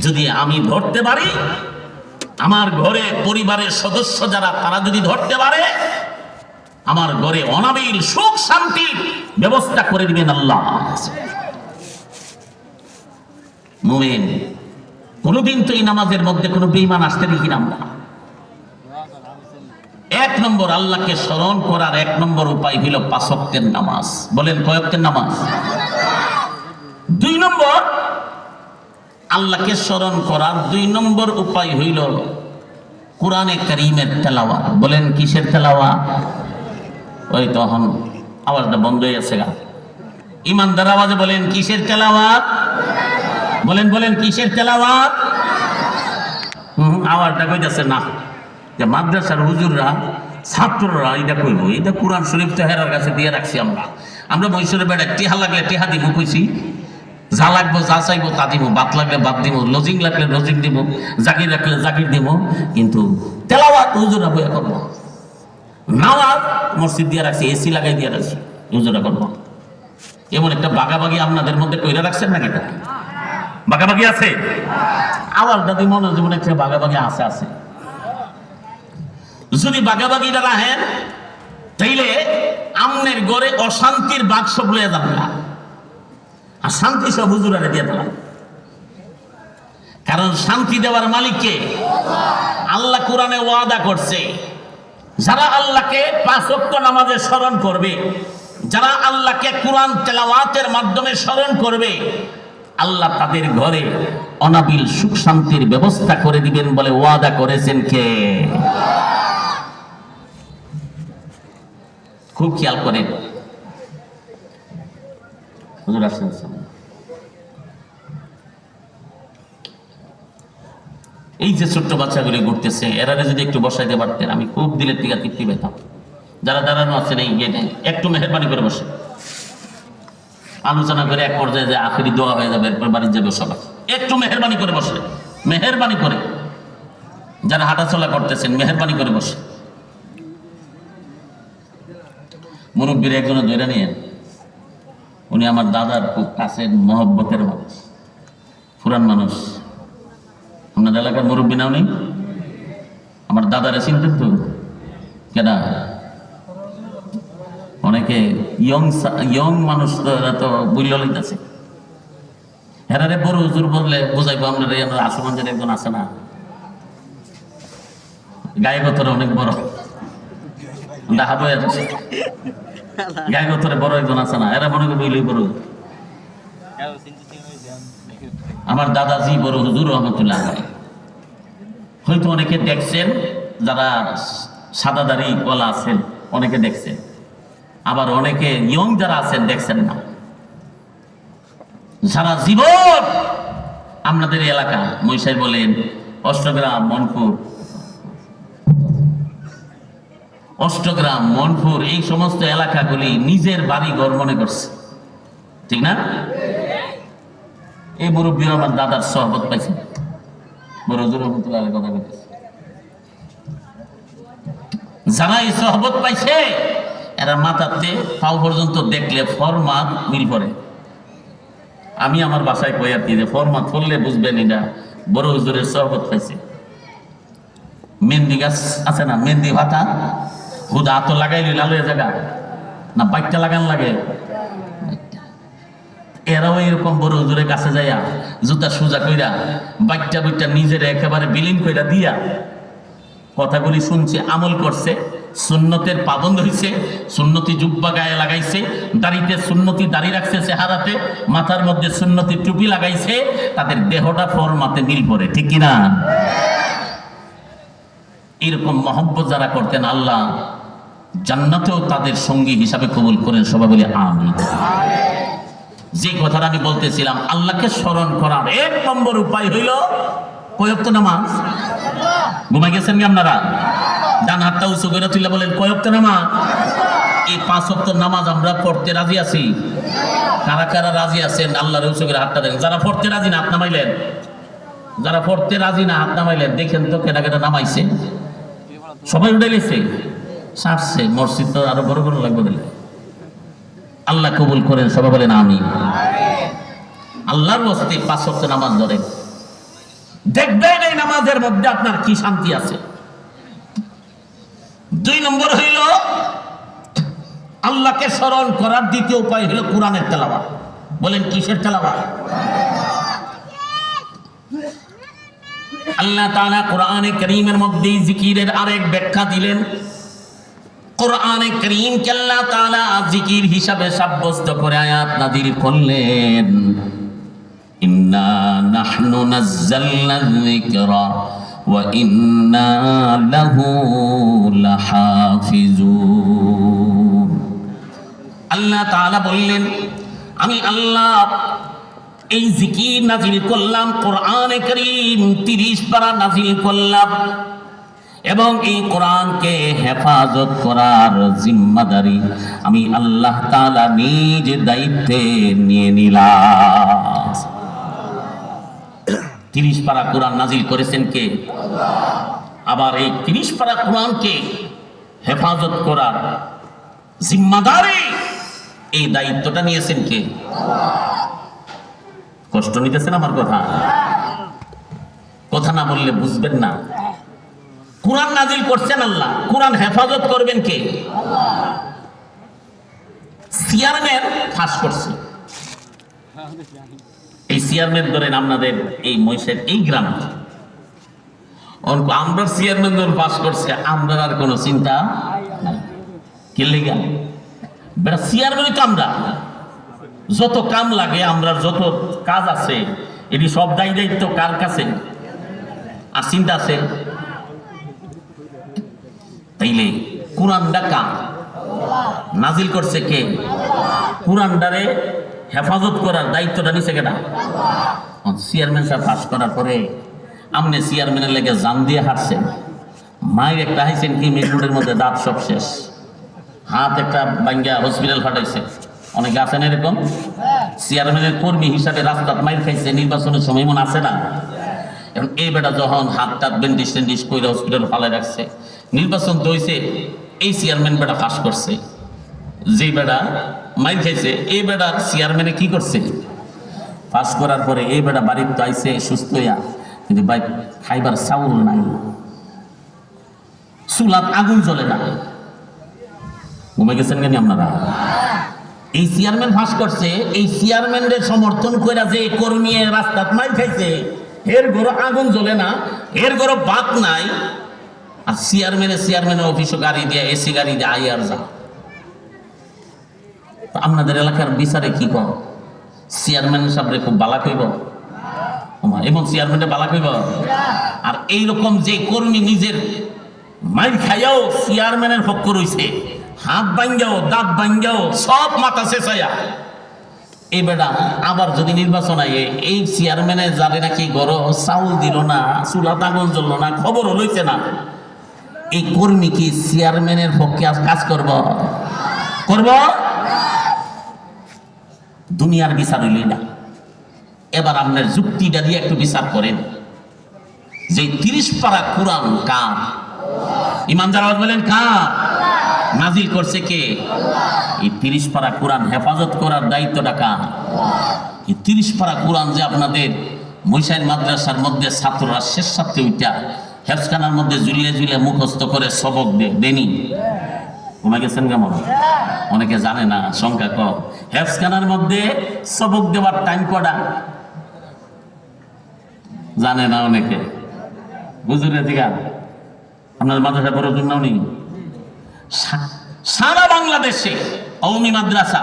যদি আমি ধরতে পারি, আমার ঘরে পরিবারের সদস্য যারা তারা যদি ধরতে পারে, আমার ঘরে অনাবিল সুখ শান্তির ব্যবস্থা করে দিবেন আল্লাহ। মুমিন কোনদিন তো এই নামাজের মধ্যে কোনো বেঈমান আসতে দেখি না আমরা। 1 নম্বর আল্লাহকে স্মরণ করার 1 নম্বর উপায় হইল 5 ওয়াক্তের নামাজ। বলেন কয় ওয়াক্তের নামাজ? 2 নম্বর আল্লাহকে স্মরণ করার 2 নম্বর উপায় হইল কোরআনে কারীমের তেলাওয়াত। বলেন কিসের তেলাওয়াত? ওই তখন আওয়াজটা বন্ধ হয়ে গেছে গা। ইমানদার আওয়াজে বলেন কিসের তেলাওয়াত? বলেন বলেন কিসের তেলাওয়াত? আওয়াজটা কইতাছে না যে মাদ্রাসার হুজুররা ছাত্ররা এটা কইব, এটা কোরআন শরীফ তো হেরার কাছে দিয়ে রাখছি। আমরা মহিষের বেড়া টেহা লাগলে টেহা দিব কইছি, যা লাগবো যা চাইবো তা দিব, বাত লাগলে বাদ দিব, লজিং লাগলে লজিং দিব, জাকির রাখলে জাকির দিব, কিন্তু তেলাওয়াত হুজুরা বইয়া করবো। নামাজ মসজিদ দিয়ে রাখছি, এসি লাগাই দিয়ে রাখছি, হুজুরা করবো। এমন একটা বাগাবাগি আপনাদের মধ্যে কইরা রাখছেন নাকি? এটা বাগাবাগি আছে? আওয়াজটা দিয়ে মনে হয় মনে হচ্ছে বাগাবাগি আছে আছে। যদি বাগাবাগিটা রাখেন, তাইলে আমনের গড়ে অশান্তির বাক্স বলে যাবে না, আর শান্তি সব হুজুরারে দিয়ে দিলাম। কারণ শান্তি দেওয়ার মালিককে আল্লাহ কোরআনে ওয়াদা করছে, যারা আল্লাহকে 5 ওয়াক্ত নামাজে স্মরণ করবে, যারা আল্লাহকে কোরআন তেলাওয়াতের মাধ্যমে স্মরণ করবে, আল্লাহ তাদের ঘরে অনাবিল সুখ শান্তির ব্যবস্থা করে দিবেন বলে ওয়াদা করেছেন কে? খুব খেয়াল করেন। হুজুর আসেন। এই যে ছোট্ট বাচ্চাগুলি ঘুরতেছে, এরা যদি একটু বসাইতে পারতেন, আমি খুব দিলের টিকা তৃপ্তি পেতাম। যারা দাঁড়ানো আছেন এই গেটে, একটু মেহেরবানি করে বসে আলোচনা করে এক পর্যায়ে যে আখেরি দোয়া হয়ে যাবে, এরপর বাড়ি যাবে সবাই। একটু মেহেরবানি করে বসে, মেহেরবানি করে। যারা হাঁটাচলা করতেছেন মেহেরবানি করে বসে। মুরব্বীর একজনে ধরে নিয়ে, উনি আমার দাদার খুব কাছের মহব্বতের মানুষ, পুরান মানুষ। আপনাদের এলাকার মুরব্বী নাও নেই? আমার দাদারে চিনতেন তো? কেনা অনেকে ইয়ং মানুষ তো বুঝল লইতেছে। হেরারে বড় হুজুর বললে বুঝাইবো আপনার আশুগঞ্জের একজন আছে না, গায়ে গতরে অনেক বড়, দেখাবো গায়ে গতরে বড় একজন আছে না, এরা মনে করি বুঝলেই বড়। আমার দাদাজি বড় হুজুর রহমতুল্লাহ হয়তো অনেকে দেখছেন, যারা সাদাদারি গলা আছেন অনেকে দেখছেন, আবার অনেকে ইয়ং যারা আছেন দেখছেন না। সারা জীবন আপনাদের এলাকা মহিষাই বলেন, অষ্টগ্রাম, মনপুর এই সমস্ত এলাকাগুলি নিজের বাড়ি ঘর মনে করছে। ঠিক না? এই মুরব্বী আমার দাদার সহবত পাইছে, বড় হুজুর রহমতুল্লাহ আলাইহি কথা বলতেছে। যারা এই সহবত পাইছে এরা মাথাতে পাও পর্যন্ত দেখলে ফরমাত মিল পড়ে। আমি আমার বাসায় কই আর কি যে ফরমাত পড়লে বুঝবেন এটা বড় হুজুরের সহবত পাইছে। মেহেন্দি গাছ আছে না, মেহেন্দি ভাতা হুদা তো লাগাইলি লাল হয়ে জায়গা না, বাইকটা লাগান লাগে। এরাও এরকম বড় হুজুরের কাছে যাইয়া জুতা সোজা কইরা বাইকটা বুইটা নিজের একেবারে বিলীন কইরা দিয়া কথাগুলি শুনছে, আমল করছে, সুন্নতের পাবন্দ হইছে, সুন্নতি জুব্বা গায়ে লাগাইছে, দাড়িতে সুন্নতি দাড়ি রাখছে চেহারাতে, মাথার মধ্যে সুন্নতি টুপি লাগাইছে, তাদের দেহটা ফরমাতে মিল পড়ে, ঠিক কিনা? এরকম মহব্বত যারা করতেন আল্লাহ জান্নাতেও তাদের সঙ্গী হিসাবে কবুল করেন, সবাই বলে আমিন। যে কথাটা আমি বলতেছিলাম, আল্লাহকে স্মরণ করার 1 নম্বর উপায় হইল কয় ওয়াক্ত নামাজ। ঘুমাই গেছেন কি আপনারা? ডান হাতটা উঁচু করে তুলে বলেন কয় ওয়াক্ত নামাজ। এই 5 ওয়াক্ত নামাজ আমরা পড়তে রাজি আছি? কারা কারা রাজি আছেন? আল্লাহর উঁচু করে হাতটা দেখেন। যারা পড়তে রাজি না হাত নামাইলেন, যারা পড়তে রাজি না হাত নামাইলেন। দেখেন তো কেটা কেটা নামাইছে, সবাই উঠে গেছে, সারছে। মসজিদ তো আরো বড় বড় লাগবে দিলে। আল্লাহ কবুল করেন, সবাই বলেন আমিন। আল্লাহর ওয়াস্তে 5 ওয়াক্ত নামাজ ধরেন, দেখবেন এই নামাজের মধ্যে আপনার কি শান্তি আছে। 2 নম্বর হইল আল্লাহকে স্মরণ করার দ্বিতীয় উপায় হইল কোরআনের তেলাওয়াত। বলেন কিসের তেলাওয়াত? আল্লাহ তাআলা কোরআনে কারীমের মধ্যে জিকিরের আরেক ব্যাখ্যা দিলেন। কোরআনে কারীমকে আল্লাহ তাআলা জিকির হিসাবে সাব্যস্ত করে আয়াত নাযিল করলেন। ইন্না নাহনু নাযালনা যিকরা ওয়া ইন্না লাহু লাহাফিজুন। আল্লাহ তাআলা বললেন, আমি আল্লাহ এই জিকির নাযিল করলাম, কোরআনে কারীম 30 পারা নাযিল করলাম, এবং এই কোরআনকে হেফাজত করার জিম্মাদারি আমি আল্লাহ তাআলা নিজ দায়িত্বে নিয়ে নিলাম। 30 পারা কোরআন নাযিল করেছেন কে? আবার এই 30 পারা কোরআনকে হেফাজত করার জিম্মাদারি, এই দায়িত্বটা নিয়েছেন কে? কষ্ট নিতেছেন আমার কথা? কথা না বললে বুঝবেন না। কোরআন নাযিল করছেন আল্লাহ, কোরআন হেফাজত করবেন কে? চেয়ারম্যান ফাঁস করছে। এই চেয়ারম্যান ধরেন আপনাদের এই মহিষের এই গ্রামে, আমরা চেয়ারম্যান ধরে পাস করছে, আমরা আর কোনো চিন্তা নাই। কে লেগে বেটা চেয়ারম্যানই তো আমরা, যত কাম লাগে, আমরা যত কাজ আছে, এটি সব দায়ী দায়িত্ব কার কাছে? আর চিন্তা আছে? তাইলে কোরআনটা কার নাজিল করছে কে? কোরআনটারে হেফাজত করার দায়িত্বটা নিছে কেনা? চেয়ারম্যান সাহেব পাস করার পরে আপনি চেয়ারম্যানের লেগে জান দিয়ে হাঁটছেন, মায়ের একটা হাইছেন কি মেঘুরের মধ্যে দাঁত সব শেষ, হাত একটা ভাঙ্গা হসপিটাল ফাটাইছে। অনেকে আছেন এরকম, চেয়ারম্যানের কর্মী হিসাবে রাস্তাত মাইর খাইছে, নির্বাচনের সময় মনে আছে না? এখন এই বেটা যখন হাত টাত ব্যান্ডিজ ট্যান্ডিজ করে হসপিটাল ফালাই রাখছে, নির্বাচন তো হয়েছে, এই চেয়ারম্যান বেটা ফাঁস করছে। যে বেটা মাইর খাইছে, এই বেটার চেয়ারম্যানে কি করছে? ফাঁস করার পরে এই বেটা বাড়ির তো আইসে সুস্থ হইয়া, কিন্তু ভাই খাইবার চাউল নাই, চুলাত আগুন জ্বলে না। ঘুমে গেছেন কেন আপনারা? এই চেয়ারম্যান ফাঁস করছে, এই চেয়ারম্যানের সমর্থন করে যে কর্মী রাস্তাত মাইর খাইছে, এর ঘরে আগুন জ্বলে না, এর ঘরে বাত নাই, আর চেয়ারম্যানের অফিসে গাড়ি দিয়ে, এসি গাড়ি দিয়ে আই আর যা। আপনাদের এলাকার বিচারে কি কর? চেয়ারম্যান সাহেবরে খুব বালা কইব, এবং চেয়ারম্যানটা বালা কইব। আর এইরকম যে কর্মী নিজের মাইর খাইয়াও চেয়ারম্যানের পক্ষ রইছে, হাত ভাঙ্গাও দাঁত ভাঙ্গাও সব মাথা শেষাইয়া, এই বেটা আবার যদি নির্বাচন আয়ে এই চেয়ারম্যানের যারে নাকি গড় চাউল দিল না, চুলাত আগুন জ্বলল না, খবরও লইছে না, এই কর্মী কি চেয়ারম্যানের পক্ষে কাজ করব? দুনিয়ার বিচার হইল না। এবার আপনার যুক্তিটা দিয়ে একটু বিচার করেন যে 30 পারা কোরআন কার? ইমানদার আওয়াজ বলেন কার? নাজিল করছে কে? এই 30 পারা কোরআন হেফাজত করার দায়িত্বটা কার? এই 30 পারা কোরআন যে আপনাদের মৈশাইল মাদ্রাসার মধ্যে ছাত্ররা শেষ সাথে উঠা হেফজখানার মধ্যে ঝুলিয়ে ঝুলিয়ে মুখস্থ করে সবক দেনি, ঘুমে গেছেন কেমন? অনেকে জানে না, সংখ্যা কম। হেফজখানার মধ্যে সবক দেওয়ার টাইম কটা জানে না অনেকে। বুঝলে ঠিক আছে? আপনার মাদ্রাসা পড়ার জন্য নেই। সারা বাংলাদেশে কওমি মাদ্রাসা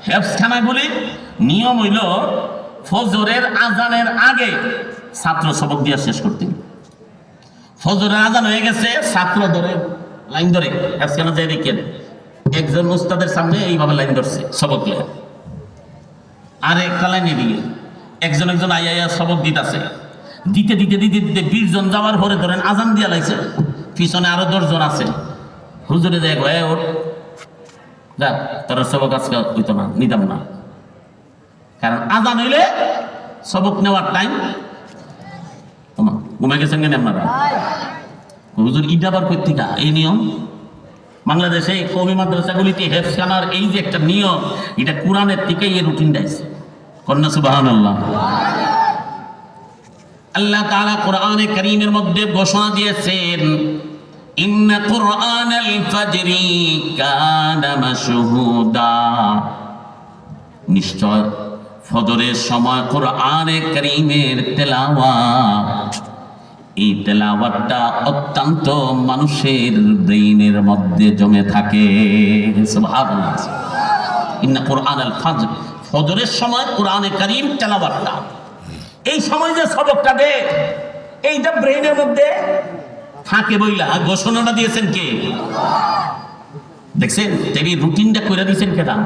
হেফজখানাগুলির নিয়ম হইল ফজরের আজানের আগে ছাত্র সবক দিয়ে শেষ করতে। ফজরের আজান হয়ে গেছে, ছাত্র ধরে লাইন ধরে হেফজখানা যাই দেখেন একজন উস্তাদের সামনে এইভাবে লাইন ধরছে সবক লেখা, আর একটা লাইন এদিকে একজন একজন আইয়া সবক দিতেছে। দিতে দিতে দিতে দিতে 20 জন যাওয়ার পরে ধরেন আজান দিয়া লাইছে, পিছনে আরো 10 জন আছে। হুজুরে দেখ ওঠ যা, তোর সবক আজকে হইতো না, নিতাম না। কারণ আজান হইলে সবক নেওয়ার টাইম। ঘুমে গেছেন কেন আপনারা? হুজুর ইটা আবার কর্তিকা এই নিয়ম বাংলাদেশে কওমি মাদ্রাসাগুলিতে হেফজখানার এই যে একটা নিয়ম, এটা কোরআনের থেকে এই রুটিন দিয়েছে। কন্যা সুবহানাল্লাহ। আল্লাহ তাআলা কোরআনে কারীমের মধ্যে ঘোষণা দিয়েছেন, ইন্না কুরআনাল ফাজরি কানা মাশহুদা, নিশ্চয় ফজরের সময় কোরআনে কারীমের তেলাওয়াত, এই তেলাওয়াতটা অত্যন্ত মানুষের ব্রেইনের মধ্যে জমে থাকে। সুবহানাল্লাহ। ইন্না কুরআনাল ফাজর, ফজরের সময় কোরআনে কারীম তেলাওয়াতটা, এই সময় যে সবকটা দে এইটা ব্রেইনের মধ্যে থাকে বইলা ঘোষণাটা দিয়েছেন কে? দেখছেন তিনি রুটিনটা করে দিয়েছেন কেটা?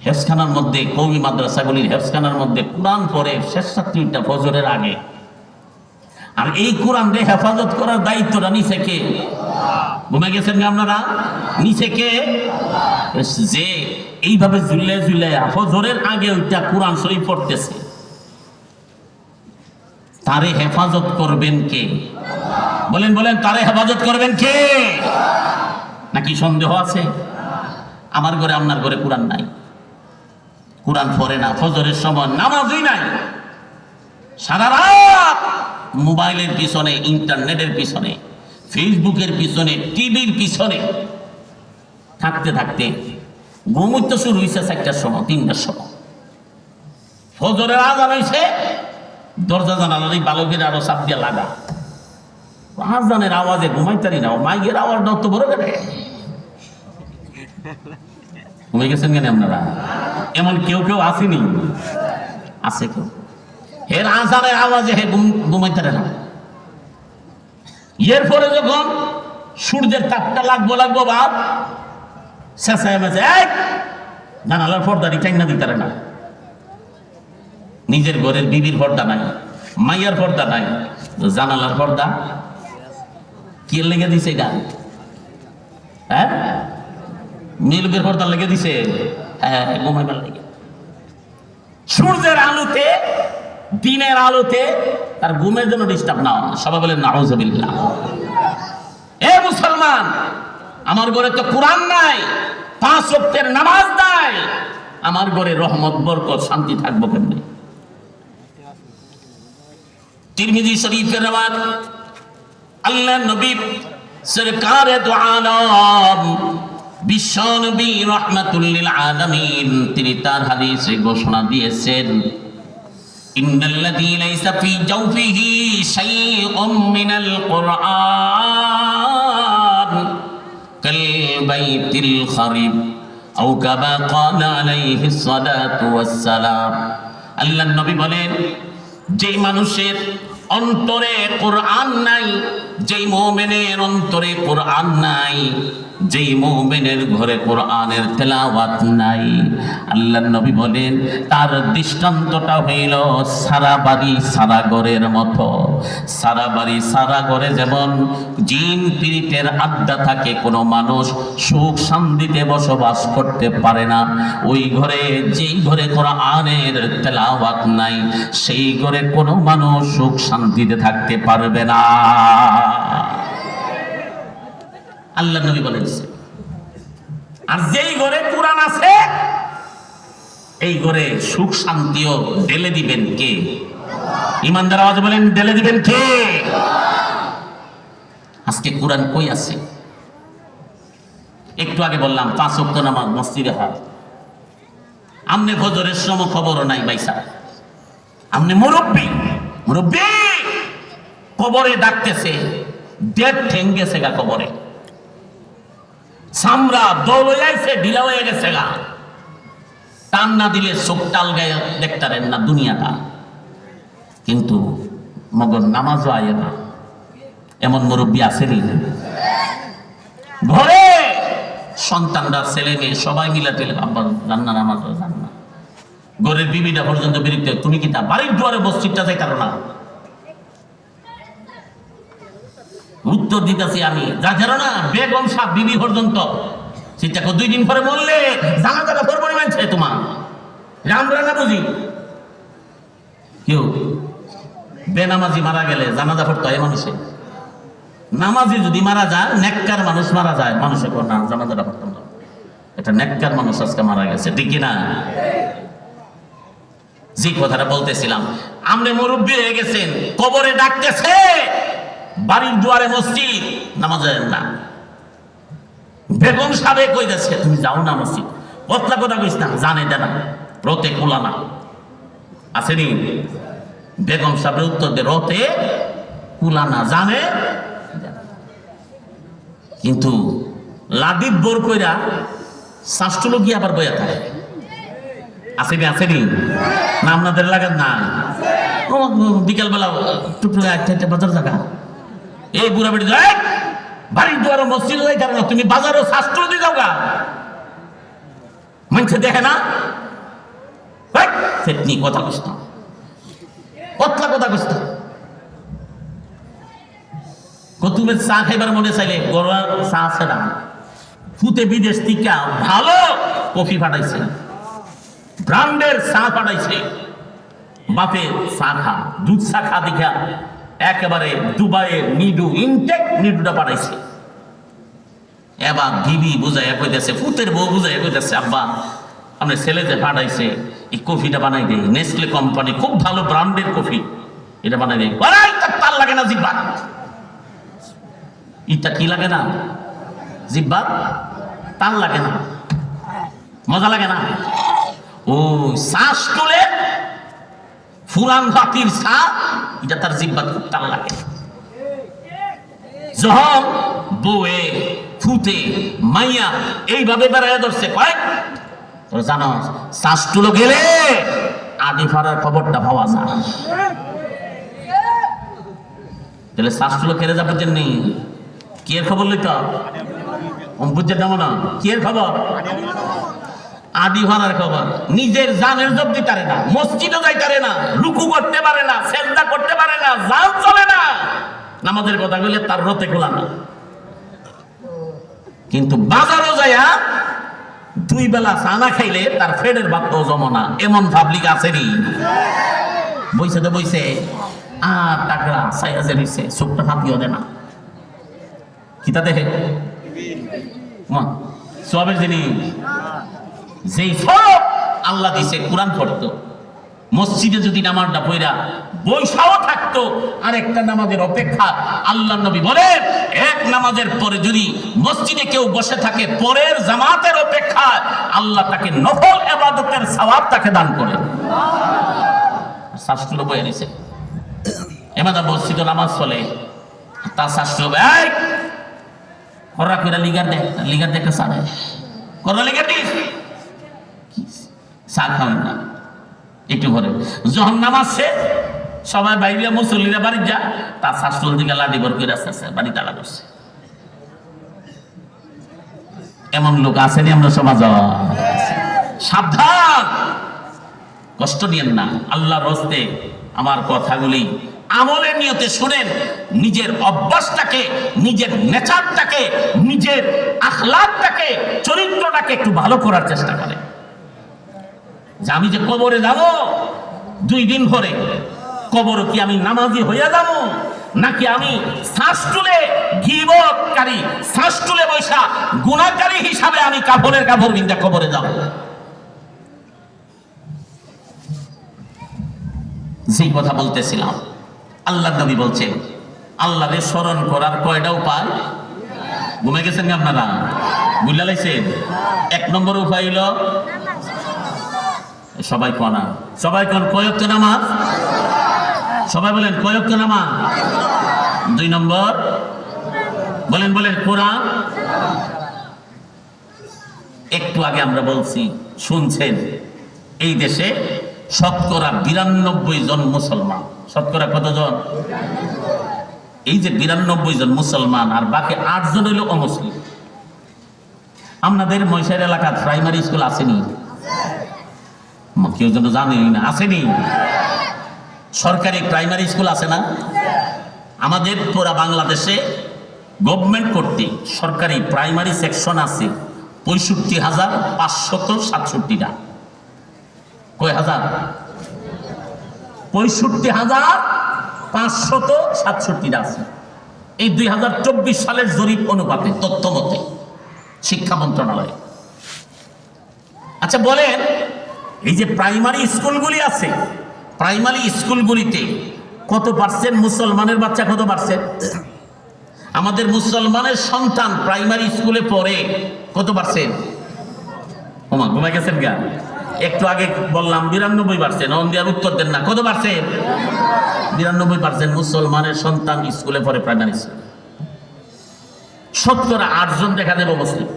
হেফজখানার মধ্যে কওমি মাদ্রাসাগুলির হেফজখানার মধ্যে কোরআন পড়ে শেষ রাত্রিটা ফজরের আগে। আর এই কোরআন রে হেফাজত করার দায়িত্বটা নিছে কে? ঘুমে গেছেন আপনারা? নিছে কে? যে এইভাবে ঝুলে ঝুলে ফজরের আগে ওইটা কোরআন শরীফ পড়তেছে, তারে হেফাজত করবেন কে? বলেন বলেন, তারে হেফাজত করবেন কে? নাকি সন্দেহ আছে? আমার ঘরে আপনার ঘরে কোরআন নাই, কোরআন পড়ে না, ফজরের সময় নামাজই নাই, সারা রাত মোবাইলের পিছনে, ইন্টারনেটের পিছনে, ফেসবুকের পিছনে, টিভির পিছনে থাকতে থাকতে ঘুমুই তো শুরু হয়েছে 4টার সময়, 3টার সময়। ফজরের আজান হয়েছে, দরজা জানালার এই বালকের আরো চাপ দিয়ে লাগা, আজানের আওয়াজে ঘুমাইতারি না, মাইয়ের আওয়াজটা তো বড় কেন? ঘুমাই গেছেন কেন আপনারা? এমন কেউ কেউ আসেনি? আছে কেউ? এর আজানের আওয়াজে হে ঘুমাইতারে না। এরপরে যখন সূর্যের তাপটা লাগবো বাপ শেষায় মেছে জানালার পর্দাটি টাইনা দিতারে না। নিজের ঘরের বিবির পর্দা নাই, মাইয়ার পর্দা নাই, জানালার পর্দা কে লেগে দিছে? গান হ্যাঁ মিলুকের পর্দা লেগে দিছে, হ্যাঁ ঘুমাইবার লেগে। সূর্যের আলোতে, দিনের আলোতে তার ঘুমের জন্য ডিস্টার্ব না। সবাই বলেন নাউযুবিল্লাহ। এ মুসলমান, আমার ঘরে তো কোরআন নাই, 5 ওয়াক্তের নামাজ নাই, আমার ঘরে রহমত বরকত শান্তি থাকবো কেমনে? তিরমিজি শরীফের রওয়ায়াত, আল্লাহ নবী সরকারে দু আলম বিশ্ব নবী রাহমাতুল লিল আলামিন তিনি তার হাদিসে ঘোষণা দিয়েছেন, ইন্নাল্লাযী লাইসা ফী জাওফিহি শাইউম মিনাল কুরআন কাল বাইতিল খারিব আও কামা ক্বালা আলাইহিস সালাতু ওয়াস সালাম। আল্লাহ নবী বলেন, যেই মানুষের অন্তরে কোরআন নাই, যেই মুমিনের অন্তরে কোরআন নাই, যেই মুমিনের ঘরে কোরআনের তেলাওয়াত নাই, আল্লাহর নবী বলেন তার দৃষ্টান্তটা হইল সারা বাড়ি সারা ঘরের মতো। সারা বাড়ি সারা ঘরে যেমন জিন পীড়িতের আড্ডা থাকে, কোনো মানুষ সুখ শান্তিতে বসবাস করতে পারে না, ওই ঘরে যেই ঘরে কোরআনের তেলাওয়াত নাই সেই ঘরে কোনো মানুষ সুখ শান্তিতে থাকতে পারবে না। আল্লাহ নবী বলেন, আর যেই ঘরে কোরআন আছে এই ঘরে সুখ শান্তিও ঢেলে দিবেন কে? ইমানদার আওয়াজে বলেন, ঢেলে দিবেন কে? আজকে কোরআন কই আছে? একটু আগে বললাম 5 ওয়াক্ত নামাজ মসজিদে হয়, আমনে ফজরের সময় খবরও নাই বাইসা, আমনে মুরব্বী মুরব্বী কবরে ডাকতেছে, ডেট ঠেং গেছে গা কবরে, সামরা দল হয়ে আইছে, ঢিলা হয়ে গেছে গা, টান না দিলে চোখ টাল গায়ে দেখতারেন না দুনিয়াটা, কিন্তু মগর নামাজও আয় না, এমন মুরব্বী আসেনি? ঘরে সন্তানরা ছেলে মেয়ে সবাই মিলে টেলে আব্বা জান্না নামাজও জান না, ঘরের বিবিটা পর্যন্ত বেরিতে, তুমি কি তা বাড়ির দুয়ারে মসজিদটা যাই কারো না? উত্তর দিতেছি আমি, যা জানো না বেগম সাহ বিবি পর্যন্ত সেটা 2 দিন পরে বললে জানাজাটা পড়বনি মানছে তোমার রামরা না বুঝি। কেউ বেনামাজি মারা গেলে জানাজা পড়তে হয় মানুষে, নামাজি যদি মারা যায়, নেককার মানুষ মারা যায়, মানুষের না জানাজাটা পড়তাম না, এটা নেককার মানুষ আজকে মারা গেছে, ঠিক না? যে কথাটা বলতেছিলাম, আপনি মুরব্বী হয়ে গেছেন, কবরে ডাকতেছে, বাড়ির দুয়ারে মসজিদ, নামাজ যায় না, বেগম সাহেব কইতেছে তুমি যাও না মসজিদ, পতলা কথা কইস না, জানে দেনা রতে খোলা না, আসেনি? বেগম সাহেবের উত্তর দে, রতে খোলা না, জানে। কিন্তু লাদিব বোর কইরা শাস্ত্র গিয়ে আবার বইয়া থাকে, আসেনি? আসেনি না? আপনাদের লাগান না? বিকালবেলা টুকটুকে একটা বাজার জায়গা, এই বুড়া বেটি বাড়ির দুয়ারে মসজিদ যাই কারণ তুমি বাজারও শাস্ত্র দিয়ে যাও গা, মানুষে দেখে না, ফেটনি কথা কইস না, পতলা কথা কইস না। তুমি চা খাইবার মনে চাইলে গরুয়ার চা আছে না, ফুতে বিদেশ থেকে ভালো কফি পাঠাইছে, ব্র্যান্ডের চা পাঠাইছে, বাপে চা খা, দুধ চা খা দেখা একেবারে দুবাইয়ের নিডু ইনটেক নিডুটা পাঠাইছে। এবার বিবি বুঝাইয়া কইতেছে, ফুতের বউ বুঝাইয়া কইতেছে, আব্বা আপনার ছেলে যে পাঠাইছে এই কফিটা বানাই দেয়, নেসলে কোম্পানি খুব ভালো ব্র্যান্ডের কফি, এটা বানাই দেয়। তার লাগে না জিব্বা, ইটা কি লাগে না? জিব্বা তার লাগে না, মজা লাগে না? ও শ্বাস তুলে ফুরান হাতির চা, এটা তার জিব্বা খুব টান লাগে। যখন বউয়ে ফুতে মাইয়া এইভাবে বেড়াইয়া ধরছে, কয় তোর জানো শ্বাস তুলো গেলে আদি ফারার খবরটা পাওয়া যায়, তাহলে শ্বাস তুলো কেড়ে যাবে যে নেই, কি এর খবর লইত বুঝতে দেবো না, কি এর খবর? আদি ফারার খবর। নিজের জানের জব দিতে পারে না, মসজিদও যাইতে না, রুকু করতে পারে না, সেজদা করতে পারে না, জান চলে না, নামাজের কথা কইলে তার রতে খোলা না। কিন্তু বাজারও যাইয়া 2 বেলা চানা খাইলে তার ফেডের ভাতও জমনা, এমন পাবলিক আসেনি? বইছে তো বইছে, আর টাকরা সাইয়াজে নিচ্ছে, চোখটা ফাঁপিও দে না, কিতা দেখে সবের জিনিস যেই সব আল্লাহ দিছে, কোরআন পড়তো, মসজিদে যদি নামাজটা পড়া বৈশাও থাকতো, আর একটা নামাজের অপেক্ষা। আল্লাহ নবী বলেন এক নামাজের পরে যদি মসজিদে কেউ বসে থাকে, পরের জামাতের অপেক্ষা আল্লাহ তাকে নফল ইবাদতের সওয়াব তাকে দান করে। শাস্ত্র বইয়ে দিছে, এমাদা মসজিদে নামাজ চলে, তার শাস্ত্র ভাই করা কইরা লিগার দেখে সারে করা লিগার দিস চা খাওয়েন না একটু করে, যখন নামাজছে সবাই বাইরে মুসল্লিরা বাড়ি যা, তার শাস্ত্র দিকে লাডি বর করে আস্তে আস্তে বাড়ি তালা করছে। এমন লোক আসেনি আমরা সমাজ। সাবধান, কষ্ট নিয়েন না। আল্লাহর হস্তে আমার কথাগুলি আমলের নিয়তে শুনেন, নিজের অভ্যাসটাকে, নিজের নেচারটাকে, নিজের আখলাকটাকে, চরিত্রটাকে একটু ভালো করার চেষ্টা করেন। যে আমি যে কবরে যাব 2 দিন পরে, কবর কি আমি নামাজি হইয়া যাব, নাকি আমি শ্বাস তুলে গীবতকারী, শ্বাস তুলে বৈশা গুনাহকারী হিসাবে আমি কাফনের কাপড় বিন্দা কবরে যাব? যেই কথা বলতেছিলাম, আল্লাহ নবী বলছেন আল্লাহকে স্মরণ করার কয়টা উপায়? ঘুমে গেছেন কি আপনারা? বুঝলা লাইছেন? 1 নম্বর উপায় হলো, সবাই কনা, সবাই কোন কয়েকটা নামাজ, সবাই বলেন কয়েকটা নামাজ। 2 নম্বর বলেন বলেন কোরআন। একটু আগে আমরা বলছি, শুনছেন, এই দেশে শতকরা 92 জন মুসলমান। শতকরা কতজন? এই যে 92 জন মুসলমান, আর বাকি 8 জন হইল অমুসলিম। আপনাদের মহিষার এলাকার প্রাইমারি স্কুল আসেনি? কেউ যেন জানেই না, আসেনি? সরকারি প্রাইমারি স্কুল আছে না? আমাদের পুরা বাংলাদেশে গভর্নমেন্ট কর্তৃক সরকারি প্রাইমারি সেকশন আছে 65,567টা। কয় হাজার? 65,567টা আছে। এই 2024 সালের জরিপ অনুপাতে, তথ্য মতে, শিক্ষা মন্ত্রণালয়। আচ্ছা বলেন, এই যে প্রাইমারি স্কুলগুলি আছে, প্রাইমারি স্কুলগুলিতে কত পার্সেন্ট মুসলমানের বাচ্চা? কত পার্সেন্ট? আমাদের মুসলমানের সন্তান প্রাইমারি স্কুলে পড়ে কত পার্সেন্ট? ওমা ঘুমাই গেছেন গা? একটু আগে বললাম 92%। অন্দিয়ার উত্তর দেন না, কত পার্সেন্ট? 92% মুসলমানের সন্তান স্কুলে পড়ে, প্রাইমারি স্কুলে। শতকরা 8 জন দেখা দেব মুসলিম।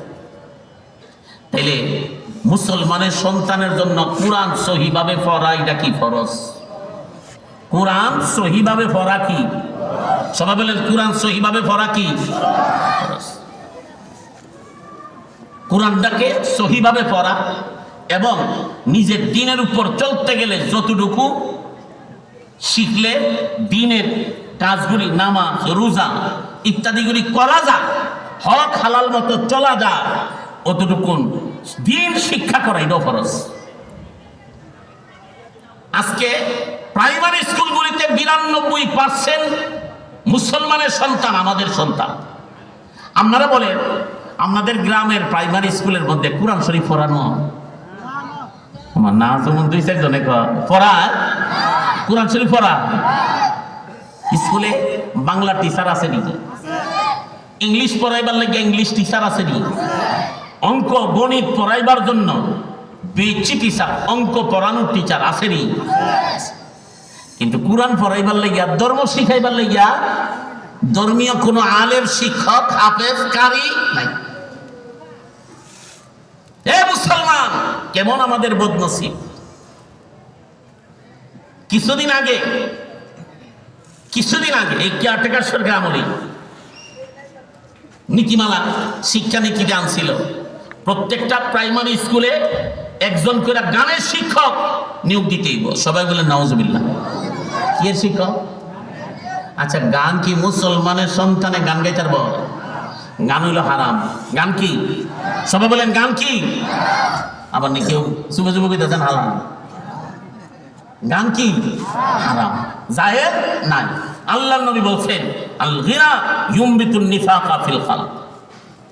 তাইলে মুসলমানের সন্তানের জন্য কোরআন সহিভাবে পড়া এটা কি ফরজ? কোরআন সহিভাবে পড়া কি? সবাই বলেন কোরআন সহিভাবে পড়া কি ফরজ? কোরআনটাকে সহিভাবে পড়া এবং নিজের দিনের উপর চলতে গেলে যতটুকু শিখলে দিনের কাজগুলি, নামাজ, রোজা ইত্যাদিগুলি করা যায়, হক হালাল মতো চলা যায়, অতটুকুন দিন শিক্ষা করা এটাও ফরজ। আজকে প্রাইমারি স্কুলগুলিতে 92% মুসলমানের সন্তান, আমাদের সন্তান। আপনারা বলেন, আপনাদের গ্রামের প্রাইমারি স্কুলের মধ্যে কোরআন শরীফ পড়ানো? আমার না যেমন 2-4 জনে পড়ায়, কোরআন শরীফ পড়া। স্কুলে বাংলা টিচার আছে নি? ইংলিশ পড়াইবার লাগে ইংলিশ টিচার আছে নি? অঙ্ক গণিত পড়াইবার জন্য বিচি টিচার, অঙ্ক পড়ানোর টিচার আছে নি? কিন্তু কোরআন পড়াইবার লাগিয়া, ধর্ম শিখাইবার লাগিয়া ধর্মীয় কোন আলেম, শিক্ষক, হাফেজ, কারি নাই। এ মুসলমান, কেমন আমাদের বদনসিব! কিছুদিন আগে এই কেয়ারটেকার সরকার আমলে নীতিমালা, শিক্ষা নীতিতে আনছিল প্রত্যেকটা প্রাইমারি স্কুলে একজন করে গানের শিক্ষক নিয়োগ দিতেই। সবাই বলে নাউজুবিল্লাহ। কি এর শিক্ষক? আচ্ছা, গান কি মুসলমানের সন্তানে গান গাইতে পারবো? গান হইল হারাম। গান কি? সবাই বলেন গান কি? আবার নি কেউ চুপে চুপে কইতেছেন হারাম। গান কি? হারাম, জায়েজ নাই। আল্লাহর নবী বলছেন, আল গিনা ইউমবিতুন নিফাকা ফিল কলব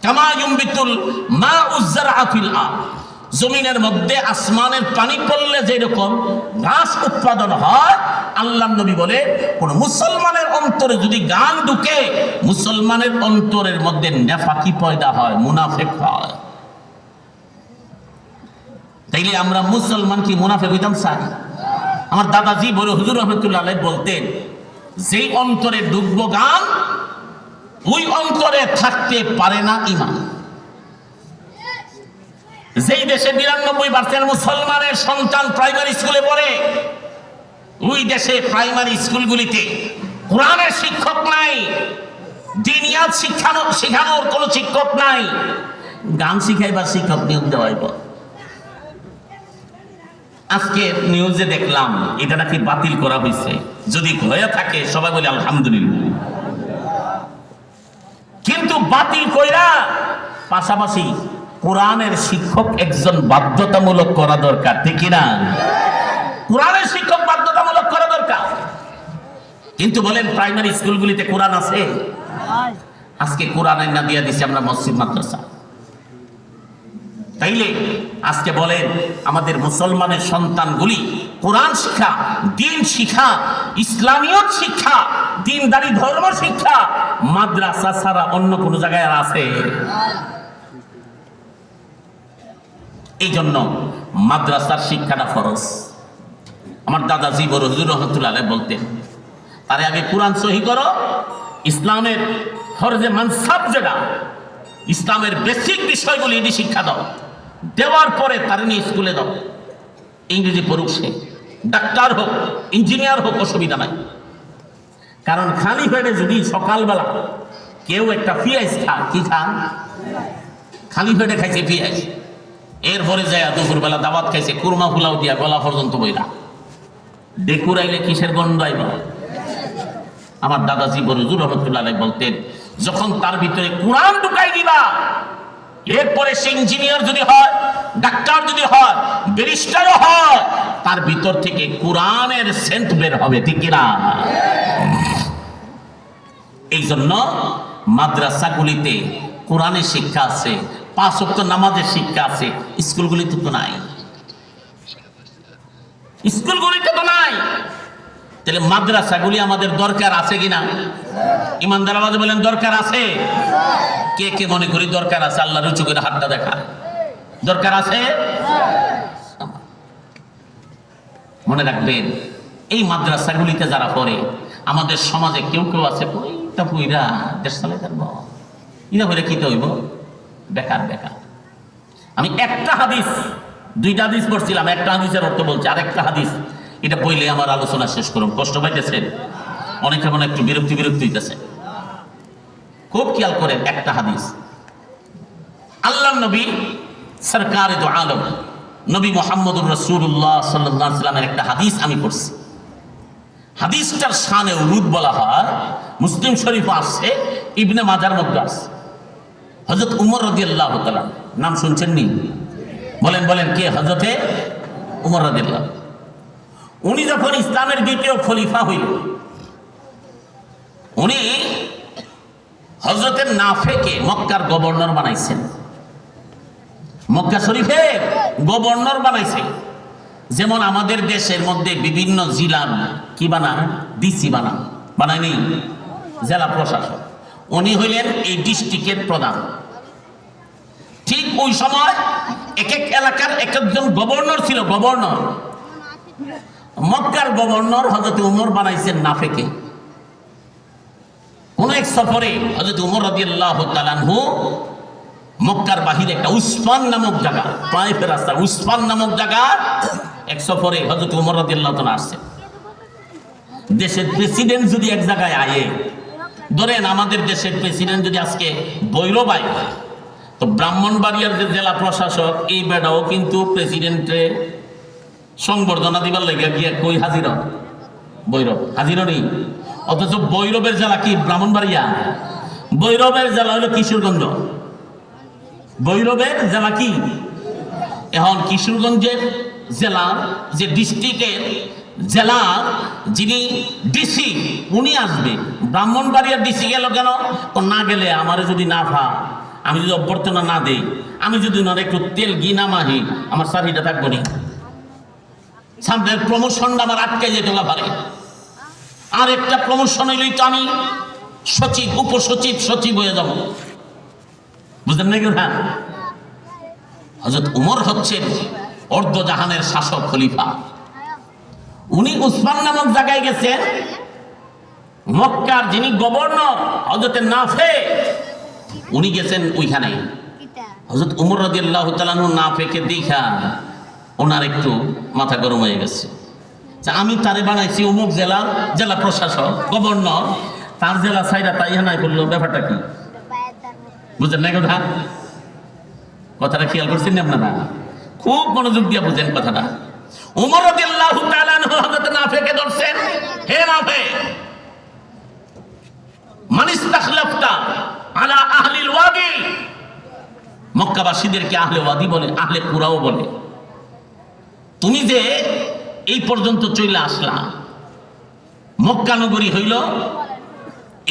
কামা ইউমবিতুল মাউজ যারআ ফিল আরদ। জমিনের মধ্যে আসমানের পানি পড়লে যেরকম ঘাস উৎপাদন হয়, আল্লাহর নবী বলে কোন মুসলমানের অন্তরে যদি গান ঢুকে, মুসলমানের অন্তরের মধ্যে নেফাকি পয়দা হয়, মুনাফিক হয়। তাইলে আমরা মুসলমান কি মুনাফিক হইতাম চাই? আমার দাদাজি বড় হুজুর রহমতুল্লাহ আলাইহি বলতেন, যেই অন্তরে ঢুকবো গান, ওই অন্তরে থাকতে পারে না ঈমান। যেই দেশে 92% মুসলমানের সন্তান প্রাইমারি স্কুলে পড়ে, ওই দেশে প্রাইমারি স্কুলগুলিতে কোরআনের শিক্ষক নাই, দিনিয়াত শেখানোর কোনো শিক্ষক নাই। গান শিখাইবার শিক্ষক নিয়োগ দেওয়া হইব। আজকে নিউজে দেখলাম এটা নাকি বাতিল করা হয়েছে। যদি হয়ে থাকে সবাই বলে আলহামদুলিল্লাহ। কিন্তু বাতিল কইরা পাশাপাশি কোরআনের শিক্ষক একজন বাধ্যতামূলক করা দরকার, ঠিক কিনা? কোরআনের শিক্ষক বাধ্যতামূলক করা দরকার। কিন্তু বলেন প্রাইমারি স্কুলগুলিতে কোরআন আছে? আজকে কোরআন না দিয়ে দিছি আমরা মসজিদ মাদ্রাসা। তাইলে আজকে বলেন আমাদের মুসলমানের সন্তানগুলি কোরআন শিক্ষা, দিন শিক্ষা, ইসলামিয়ত শিক্ষা, দিনদারি ধর্ম শিক্ষা মাদ্রাসা ছাড়া অন্য কোন জায়গায় আর আছে? এই জন্য মাদ্রাসার শিক্ষাটা ফরজ। আমার দাদা জীবর হুজুর রহমতুল্লাহ আলাইহি বলতেন, তারে আগে কোরআন সহি করো, ইসলামের ফরজে মানসাব যেটা, ইসলামের বেসিক বিষয়গুলি এটি শিক্ষা দাও, দেওয়ার পরে তার নিয়ে স্কুলে দাও। ইংরেজি পড়ুক, সে ডাক্তার হোক, ইঞ্জিনিয়ার হোক, অসুবিধা নাই। কারণ খালি পেটে যদি সকালবেলা কেউ একটা পিঁয়াজ খান, কি খান? খালি পেটে খাইছে পিঁয়াজ, এরপরে যায় দুপুরবেলা দাওয়াত খাইছে কুরমা ফুলাও দিয়া গলা পর্যন্ত বইরা, ডেকুর আইলে কিসের গন্ধ আইব? আমার দাদা জীবর হুজুর রহমতুল্লাহ আলাইহি বলতেন, যখন তার ভিতরে কোরআন ঢুকাই দিবা, এরপরে সে ইঞ্জিনিয়ার যদি হয়, ডাক্তার যদি হয়, ব্যারিস্টারও হয়, তার ভিতর থেকে কোরআনের সেন্ট বের হবে, ঠিক কিনা? এই জন্য মাদ্রাসাগুলিতে কোরআনের শিক্ষা আছে, 5 ওয়াক্ত নামাজের শিক্ষা আছে, স্কুলগুলিতে তো নাই। স্কুলগুলিতে তো নাই। তাহলে মাদ্রাসাগুলি আমাদের দরকার আছে কিনা? ইমানদার আওয়াজে বলেন দরকার আছে। কে কে মনে করি দরকার আছে? আল্লাহ রুচু করে হাতটা দেখা। দরকার আছে। মনে রাখবেন, এই মাদ্রাসাগুলিতে যারা পড়ে, আমাদের সমাজে কেউ কেউ আছে পইটা পইরা দেশ চালাই যাবো, ইরা হইলে কি হইব? বেকার বেকার। আমি একটা হাদিস, 2টা হাদিস পড়ছিলাম, একটা হাদিসের অর্থ বলছি, আরেকটা হাদিস এটা বইলে আমার আলোচনা শেষ করুন। কষ্ট পাইতেছেন অনেকে, মনে একটু বিরক্তি হইতেছে। খুব খেয়াল করেন একটা হাদিস। আল্লাহ নবী সরকারে দো আলম নবী মুহাম্মদুর রাসূলুল্লাহ সাল্লাল্লাহু আলাইহি ওয়াসাল্লামের একটা হাদিস আমি পড়ছি। হাদিসটার শানে উরুদ বলা হয়, মুসলিম শরীফ আছে, ইবনে মাজার মধ্যে আছে। হযরত উমর রাদিয়াল্লাহু তাআলা, নাম শুনছেন নি? বলেন বলেন, কে? হযরতে উমর রাদিয়াল্লাহু। উনি যখন ইসলামের দ্বিতীয় খলিফা হইল, উনি হযরতের নাফেকে মক্কার গভর্নর বানাইছেন। মক্কা শরীফের গভর্নর বানাইছে। যেমন আমাদের দেশের মধ্যে বিভিন্ন জেলার কি বানান? ডিসি বানায়নি, জেলা প্রশাসক। উনি হইলেন এই ডিস্ট্রিক্টের প্রধান। ঠিক ওই সময় এক এক এলাকার এক একজন গভর্নর ছিল। গভর্নর, মক্কার গভর্নর হযরত উমর বানাইছেন নাফেকে। কোন এক সফরে হযরত উমর রাদিয়াল্লাহু তাআলা আনহু মক্কার বাহিরে একটা উসমান নামক জায়গা, তায়েফের রাস্তা, উসমান নামক জায়গা এক সফরে হযরত উমর রাদিয়াল্লাহু তাআলা আসছেন। দেশের প্রেসিডেন্ট যদি এক জায়গায় আয়ে, ধরেন আমাদের দেশের প্রেসিডেন্ট যদি আজকে ভৈরব আয়, তো ব্রাহ্মণবাড়িয়ার যে জেলা প্রশাসক এই বেটাও কিন্তু প্রেসিডেন্টে সংবর্ধনা দিবার লেগে গিয়ে কই হাজির? ভৈরব হাজির নেই। অথচ ভৈরবের জেলা কি? ব্রাহ্মণবাড়িয়া। ভৈরবের জেলা হলো কিশোরগঞ্জ। ভৈরবের জেলা কি? এখন কিশোরগঞ্জের জেলা যে ডিস্ট্রিক্টের জেলা যিনি ডিসি, উনি আসবে। ব্রাহ্মণবাড়িয়ার ডিসি গেল কেন? না গেলে আমার যদি না ভা, আমি যদি অভ্যর্থনা না দেই, আমি যদি না একটু তেল ঘি না মাহি, আমার চাকরিটা থাকবো না। সামনের প্রমোশনটা আমার আটকে যেতে পারে। আর একটা প্রমোশন হইলেই তো আমি সচিব, উপসচিব, সচিব হয়ে যাব। বুঝলেন নাকি? হ্যাঁ, হযরত উমর হচ্ছেন অর্ধজাহানের শাসক, খলিফা। উনি উসমান নামক জায়গায় গেছেন। মক্কার যিনি গভর্নর হযরত নাফে, উনি গেছেন ওইখানে। হযরত উমর রাদিয়াল্লাহু তাআলা নাফেকে দেখা ওনার একটু মাথা গরম হয়ে গেছে। আমি তারে বানাইছি অমুক জেলার জেলা প্রশাসক, গভর্নর, তার জেলা সাইডা তাই নাই বললো, ব্যাপারটা কি? বুঝলেন না কথা? কথাটা খেয়াল করছেন না আপনারা? খুব মনোযোগ দিয়ে বুঝেন কথাটা। ওমর রাদিয়াল্লাহু তাআলা আনহু হযরত নাফেকে ধরছেন, হে নাফে, মান ইস্তাখলাফতা আলা আহলিল ওয়াদি, মক্কাবাসীদেরকে আহলে ওয়াদি বলে, আহলে কুরাও বলে। তুমি যে এই পর্যন্ত চলে আসলা, মক্কা নগরী হইল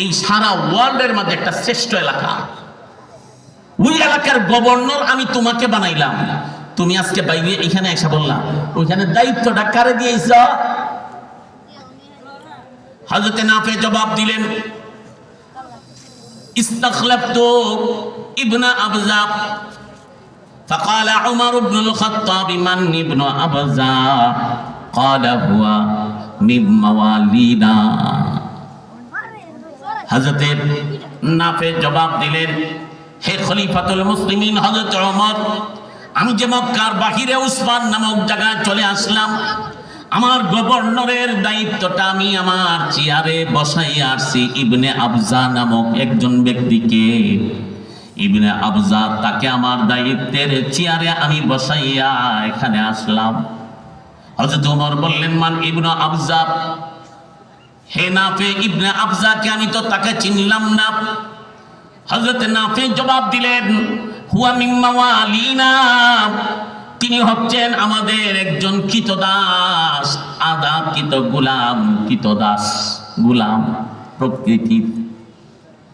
এই সারা ওয়ার্ল্ডের মধ্যে একটা শ্রেষ্ঠ এলাকা। ওই এলাকার গভর্নর আমি তোমাকে বানাইলাম, তুমি আজকে বাইরে এখানে এসে বললাম ওইখানে দায়িত্বটা কারে দিয়েছ? হযরত নাফে জবাব দিলেন, ইস্তাখলাফতু ইবনে আবজা। فقال عمر بن الخطاب من ابن أبزا؟ قال هو من موالينا। হযরত নাফে জবাব দিলেন, হে খলিফাতুল মুসলিমিন হযরত ওমর, আমি যে মক্কার বাহিরে উসমান নামক জায়গায় চলে আসলাম, আমার গভর্নরের দায়িত্বটা আমি আমার চেয়ারে বসাইয়া আসছি ইবনে আবজা নামক একজন ব্যক্তিকে। ইবনে আবজা, তাকে আমার দায়িত্বের চেয়ারে আমি বসাইয়া এখানে আসলাম। হযরত ওমর বললেন, মান ইবনে আবজা? হে নাফে, ইবনে আবজাকে আমি তো তাকে চিনলাম না। হযরত নাফে জবাব দিলেন, হুয়া মিন মাওয়ালিনা, তিনি হচ্ছেন আমাদের একজন কৃতদাস, আদাকৃত গোলাম, কৃতদাস গোলাম প্রকৃতির।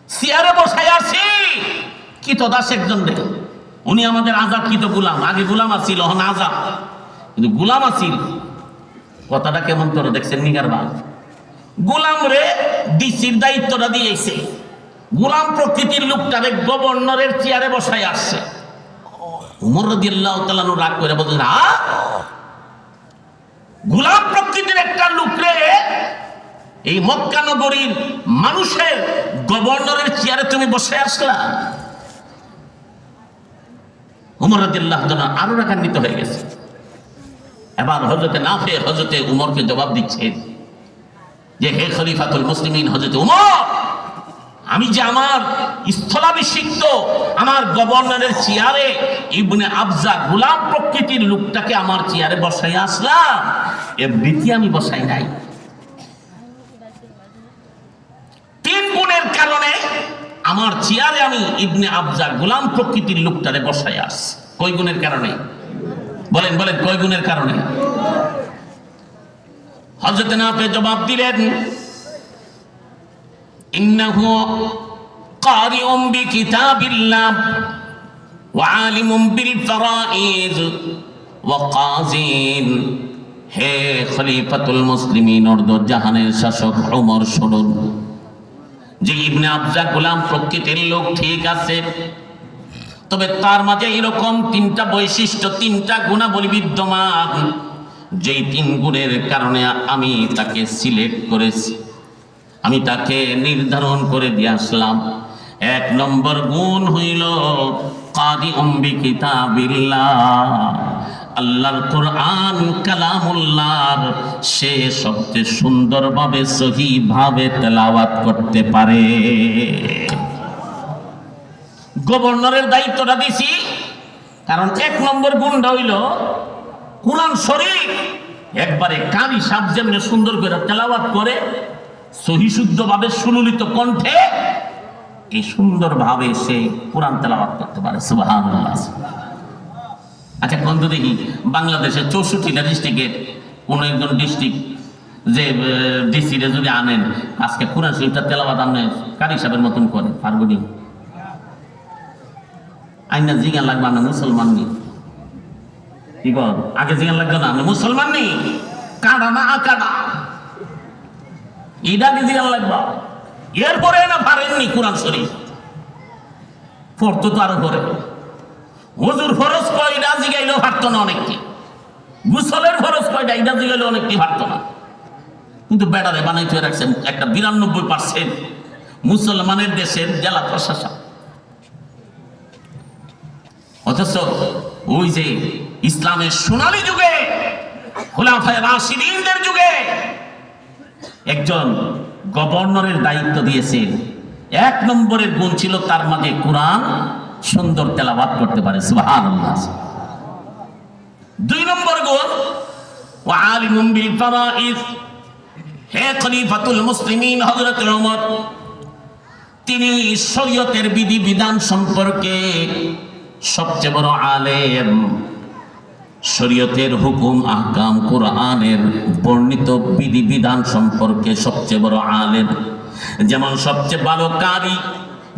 চেয়ারে বসাই আছি কৃতদাস একজন রে, উনি আমাদের আজাদকৃত গোলাম। আগে গোলাম আছিল, এখন আজাদ, কিন্তু গোলাম আছিল। কথাটা কেমন করে দেখছেন নিগার বাল? গোলাম রে ডিসির দায়িত্বটা দিয়েছে, গোলাম প্রকৃতির লোকটারে গভর্নরের চেয়ারে বসাই আসছে। ওমর রাদিয়াল্লাহু তাআলা রাগ করে বললেন, গোলাম প্রকৃতির একটা লোকরে এই মক্কা নগরীর মানুষের গভর্নরের চেয়ারে তুমি বসে আসলা? ওমর রাদিয়াল্লাহু তাআলা আরো রাগান্বিত হয়ে গেছে। এবার হযরতে নাফে হযরতে উমরকে জবাব দিচ্ছেন যে, হে খলিফাতুল মুসলিমিন হযরত উমর, আমি যে আমার স্থলাভিষিক্ত আমার গভর্নরের চেয়ারে ইবনে আবজা গোলাম প্রকৃতির লোকটাকে আমার চেয়ারে বসাই আসলাম, এমনিতে আমি বসাই নাই। 3 গুণের কারণে আমার চেয়ারে আমি ইবনে আবজা গোলাম প্রকৃতির লোকটারে বসাই আস। কয় গুণের কারণে? বলেন বলেন, কয় গুণের কারণে? হযরত নাফে জবাব দিলেন, ইন্নাহু কারিউম বিকিতাবিল্লাহ ওয়া আলিমুম বিল ফারাইজ ওয়া কাযিন। হে খলিফাতুল মুসলিমিন, অর্ধ জাহানের শাসক ওমর, শুনুন, যে ইবনে আবজা গোলাম প্রকৃতির লোক ঠিক আছে, তবে তার মাঝে এরকম 3টা বৈশিষ্ট্য, 3টা গুণাবলী বিদ্যমান, যেই 3 গুণের কারণে আমি তাকে সিলেক্ট করেছি, আমি তাকে নির্ধারণ করে দিয়ে আসলাম। 1 নম্বর গুণ হইল কারিউম বিকিতাবিল্লাহ, আল্লাহর কোরআন কালামুল্লাহর সে সবচেয়ে সুন্দরভাবে সহিভাবে তেলাওয়াত করতে পারে। গভর্নরের দায়িত্বটা দিছি কারণ 1 নম্বর গুণটা হইল কোরআন শরীফ একবারে কারি সাহেব যেমনি সুন্দর করে তেলাওয়াত করে, সহি শুদ্ধভাবে সুললিত কণ্ঠে এই সুন্দরভাবে সে কোরআন তেলাওয়াত করতে পারে। সুবহানাল্লাহ। আচ্ছা, কোন তো দেখি বাংলাদেশের 64টা ডিস্ট্রিক্টের কোন একজন ডিস্ট্রিক্ট যে ডিসিরে যদি আনেন, আজকে কোরআন শরীফটা তেলাওয়াত আপনি কারি সাহেবের মতন করে পারবনি? আইনা জিজ্ঞান লাগবে, আমরা মুসলমান নি, কি বল? আগে জিজ্ঞান লাগবে না, আমরা মুসলমান নি, কাটা না আকাটা, এটা আগে জিজ্ঞান লাগবা। এরপরে না পারেননি কোরআন শরীফ পড়তো, তো আরো করে হুজুর ফরজ কয়টা জিগাইলেও পারতো না অনেককে, গোসলের ফরজ কয়টা এটা জিগাইলেও অনেককে পারতো না, কিন্তু বেড়ারে বানাইতে রাখছেন একটা 92% মুসলমানের দেশের জেলা প্রশাসক। অথচ ওই যে ইসলামের সোনালী যুগে খোলাফায়ে রাশিদিনদের যুগে একজন গভর্নরের দায়িত্ব দিয়েছেন, 1 নম্বরের গুণ ছিল তার মাঝে কোরআন সুন্দর তেলাওয়াত করতে পারে। সুবহানাল্লাহ। 2 নম্বর গুণ ওয়া আলিমুম বিল ফারাইজ, হে খলিফাতুল মুসলিমিন হযরত ওমর, তিনি শরীয়তের বিধি বিধান সম্পর্কে সবচেয়ে বড় আলেম। শরীয়তের হুকুম আহকাম কোরআনের বর্ণিত বিধি বিধান সম্পর্কে সবচেয়ে বড় আলেম। যেমন সবচেয়ে ভালো কারি,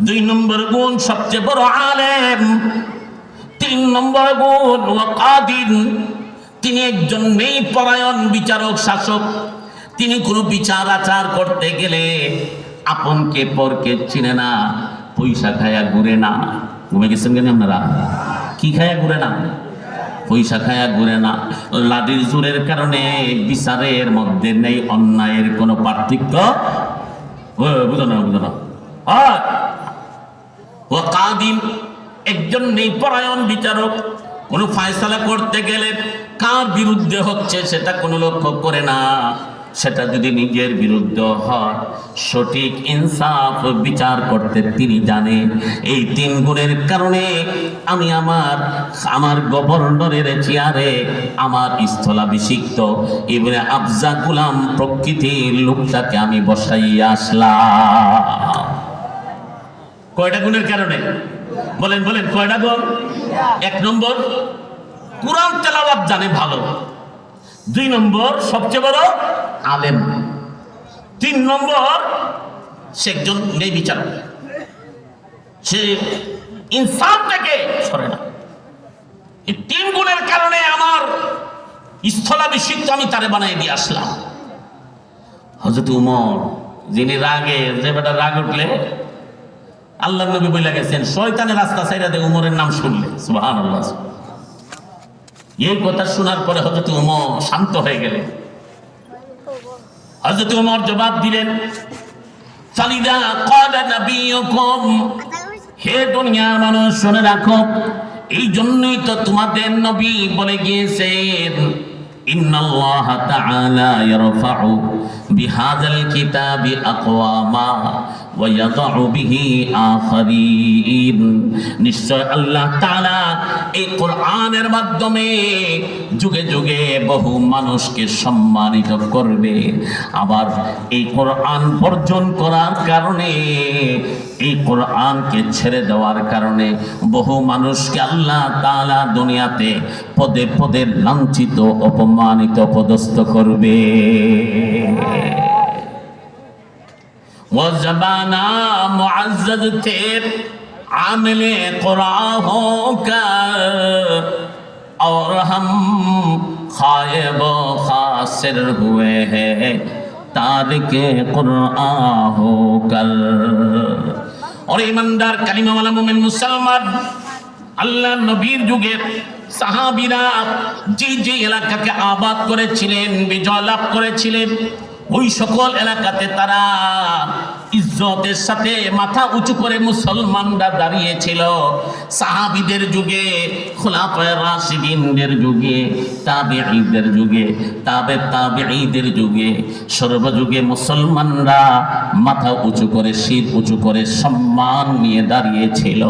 2 নম্বর গুণ সবচেয়ে বড় আলেম। 3 নম্বর গুণ ওয়া কাদিন, তিনি একজন ন্যায়পরায়ণ বিচারক শাসক। তিনি কোনো বিচার আচার করতে গেলে আপনকে পরকে চিনে না, পয়সা খায়া ঘুরে না। ঘুমে গেছেন কেন আপনারা? কি খায়া ঘুরে না? পয়সা খায়া ঘুরে না। লাদির জোরের কারণে বিচারের মধ্যে নেই অন্যায়ের কোনো পার্থক্য। বুঝো না ও কাদিন, একজন ন্যায়পরায়ণ বিচারক। কোনো ফয়সালা করতে গেলে কার বিরুদ্ধে হচ্ছে সেটা কোনো লক্ষ্য করে না, সেটা যদি নিজের বিরুদ্ধে হয় সঠিক ইনসাফ বিচার করতে তিনি জানেন। এই 3 গুণের কারণে আমি আমার গভর্নরের চেয়ারে আমার স্থলাভিষিক্ত ইবনে আফজা গোলাম প্রকৃতির লোকটাকে আমি বসাইয়া আসলাম। কয়টা গুণের কারণে? বলেন কয়টা গুণ? 1 নম্বর কুরআন তেলাওয়াত জানে ভালো। 2 নম্বর সবচেয়ে বড় আলেম। 3 নম্বর সে একজন ন্যায় বিচারক, সে ইনসাফ থেকে সরে না। এই 3 গুণের কারণে আমার স্থলাভিষিক্ত আমি তারে বানাই দিয়ে আসলাম। হযরত উমর, যিনি রাগে, যে বেটা রাগ উঠলে আল্লাহর নবী বলে গেছেন শয়তানের রাস্তা ছাইরা দে উমরের নাম শুনলে। সুবহানাল্লাহ। এই কথা শোনার পরে হযরত উমর শান্ত হয়ে গেলেন। হযরত উমর জবাব দিলেন, ফালিদা ক্বালা নাবিয়ুকুম, হে দুনিয়ার মানুষ শুনে রাখো, এই জন্যই তো তোমাদের নবী বলে গিয়েছেন, ইন্নাল্লাহা তাআলা ইয়ারফাউ বিহাযাল কিতাবি আকওয়ামা ওয়া ইয়াদাউ বিহি আখারিন। নিশ্চয় আল্লাহ তাআলা এই কোরআনের মাধ্যমে যুগে যুগে বহু মানুষকে সম্মানিত করবে। আবার এই কোরআন বর্জন করার কারণে, এই কোরআনকে ছেড়ে দেওয়ার কারণে বহু মানুষকে আল্লাহ তাআলা দুনিয়াতে পদে পদে লাঞ্ছিত, অপমানিত, পদস্থ করবে। وزبانا معزز تھے عامل قرآن ہو کر، اور ہم خائب و خاسر ہوئے ہیں تارک قرآن ہو کر۔ اور ایماندار کلمہ والا مومن মুসলমান, আল্লাহ নবীর যুগে সাহাবীরা যে এলাকাকে আবাদ করেছিলেন, বিজয় লাভ করেছিলেন, ওই সকল এলাকাতে তারা ইজ্জতের সাথে মাথা উঁচু করে মুসলমানরা দাঁড়িয়েছিল। সাহাবীদের যুগে, খুলাফায়ে রাশিদিনদের যুগে, তাবেঈদের যুগে, তাবেঈদের যুগে, সর্বযুগে মুসলমানরা মাথা উঁচু করে, শির উঁচু করে সম্মান নিয়ে দাঁড়িয়েছিল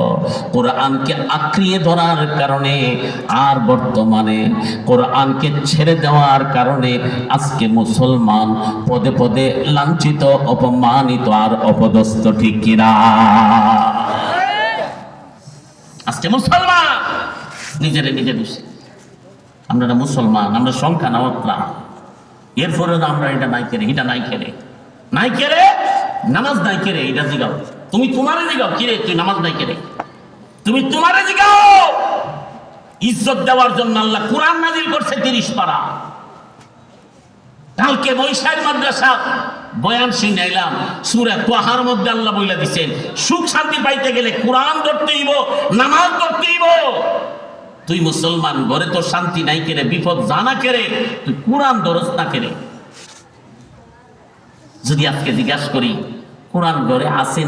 কোরআনকে আঁকড়িয়ে ধরার কারণে। আর বর্তমানে কোরআনকে ছেড়ে দেওয়ার কারণে আজকে মুসলমান পদে পদে লাঞ্ছিত, অপমানিত আর অপদস্থ। ঠিক কিনা? আজকে মুসলমান নিজেরে নিজে দোষী। আমরা মুসলমান, আমরা সংখ্যা না মাত্রা, এরপরে আমরা এটা নাই কেড়ে, এটা নাই কেড়ে, নাই কেড়ে নামাজ নাই কেড়ে, এটা জিগাও। তুমি তোমারে জিগাও, কিরে তুই নামাজ নাই কেড়ে, তুমি তোমারে জিগাও। ইজ্জত দেওয়ার জন্য আল্লাহ কোরআন নাজিল করছে 30 পারা। কালকে বৈশাখ মাদ্রাসা বয়ান শুনাইলাম, সূরা তাহার মধ্যে আল্লাহ বইলা দিচ্ছেন, সুখ শান্তি পাইতে গেলে কোরআন ধরতে হইব, নামাজ ধরতে হইব। তুই মুসলমান, ঘরে তোর শান্তি নাই কেড়ে, বিপদ জানা কেড়ে, তুই কোরআন ধরস না কেড়ে। যদি আজকে জিজ্ঞাসা করি কোরআন ঘরে আসেনি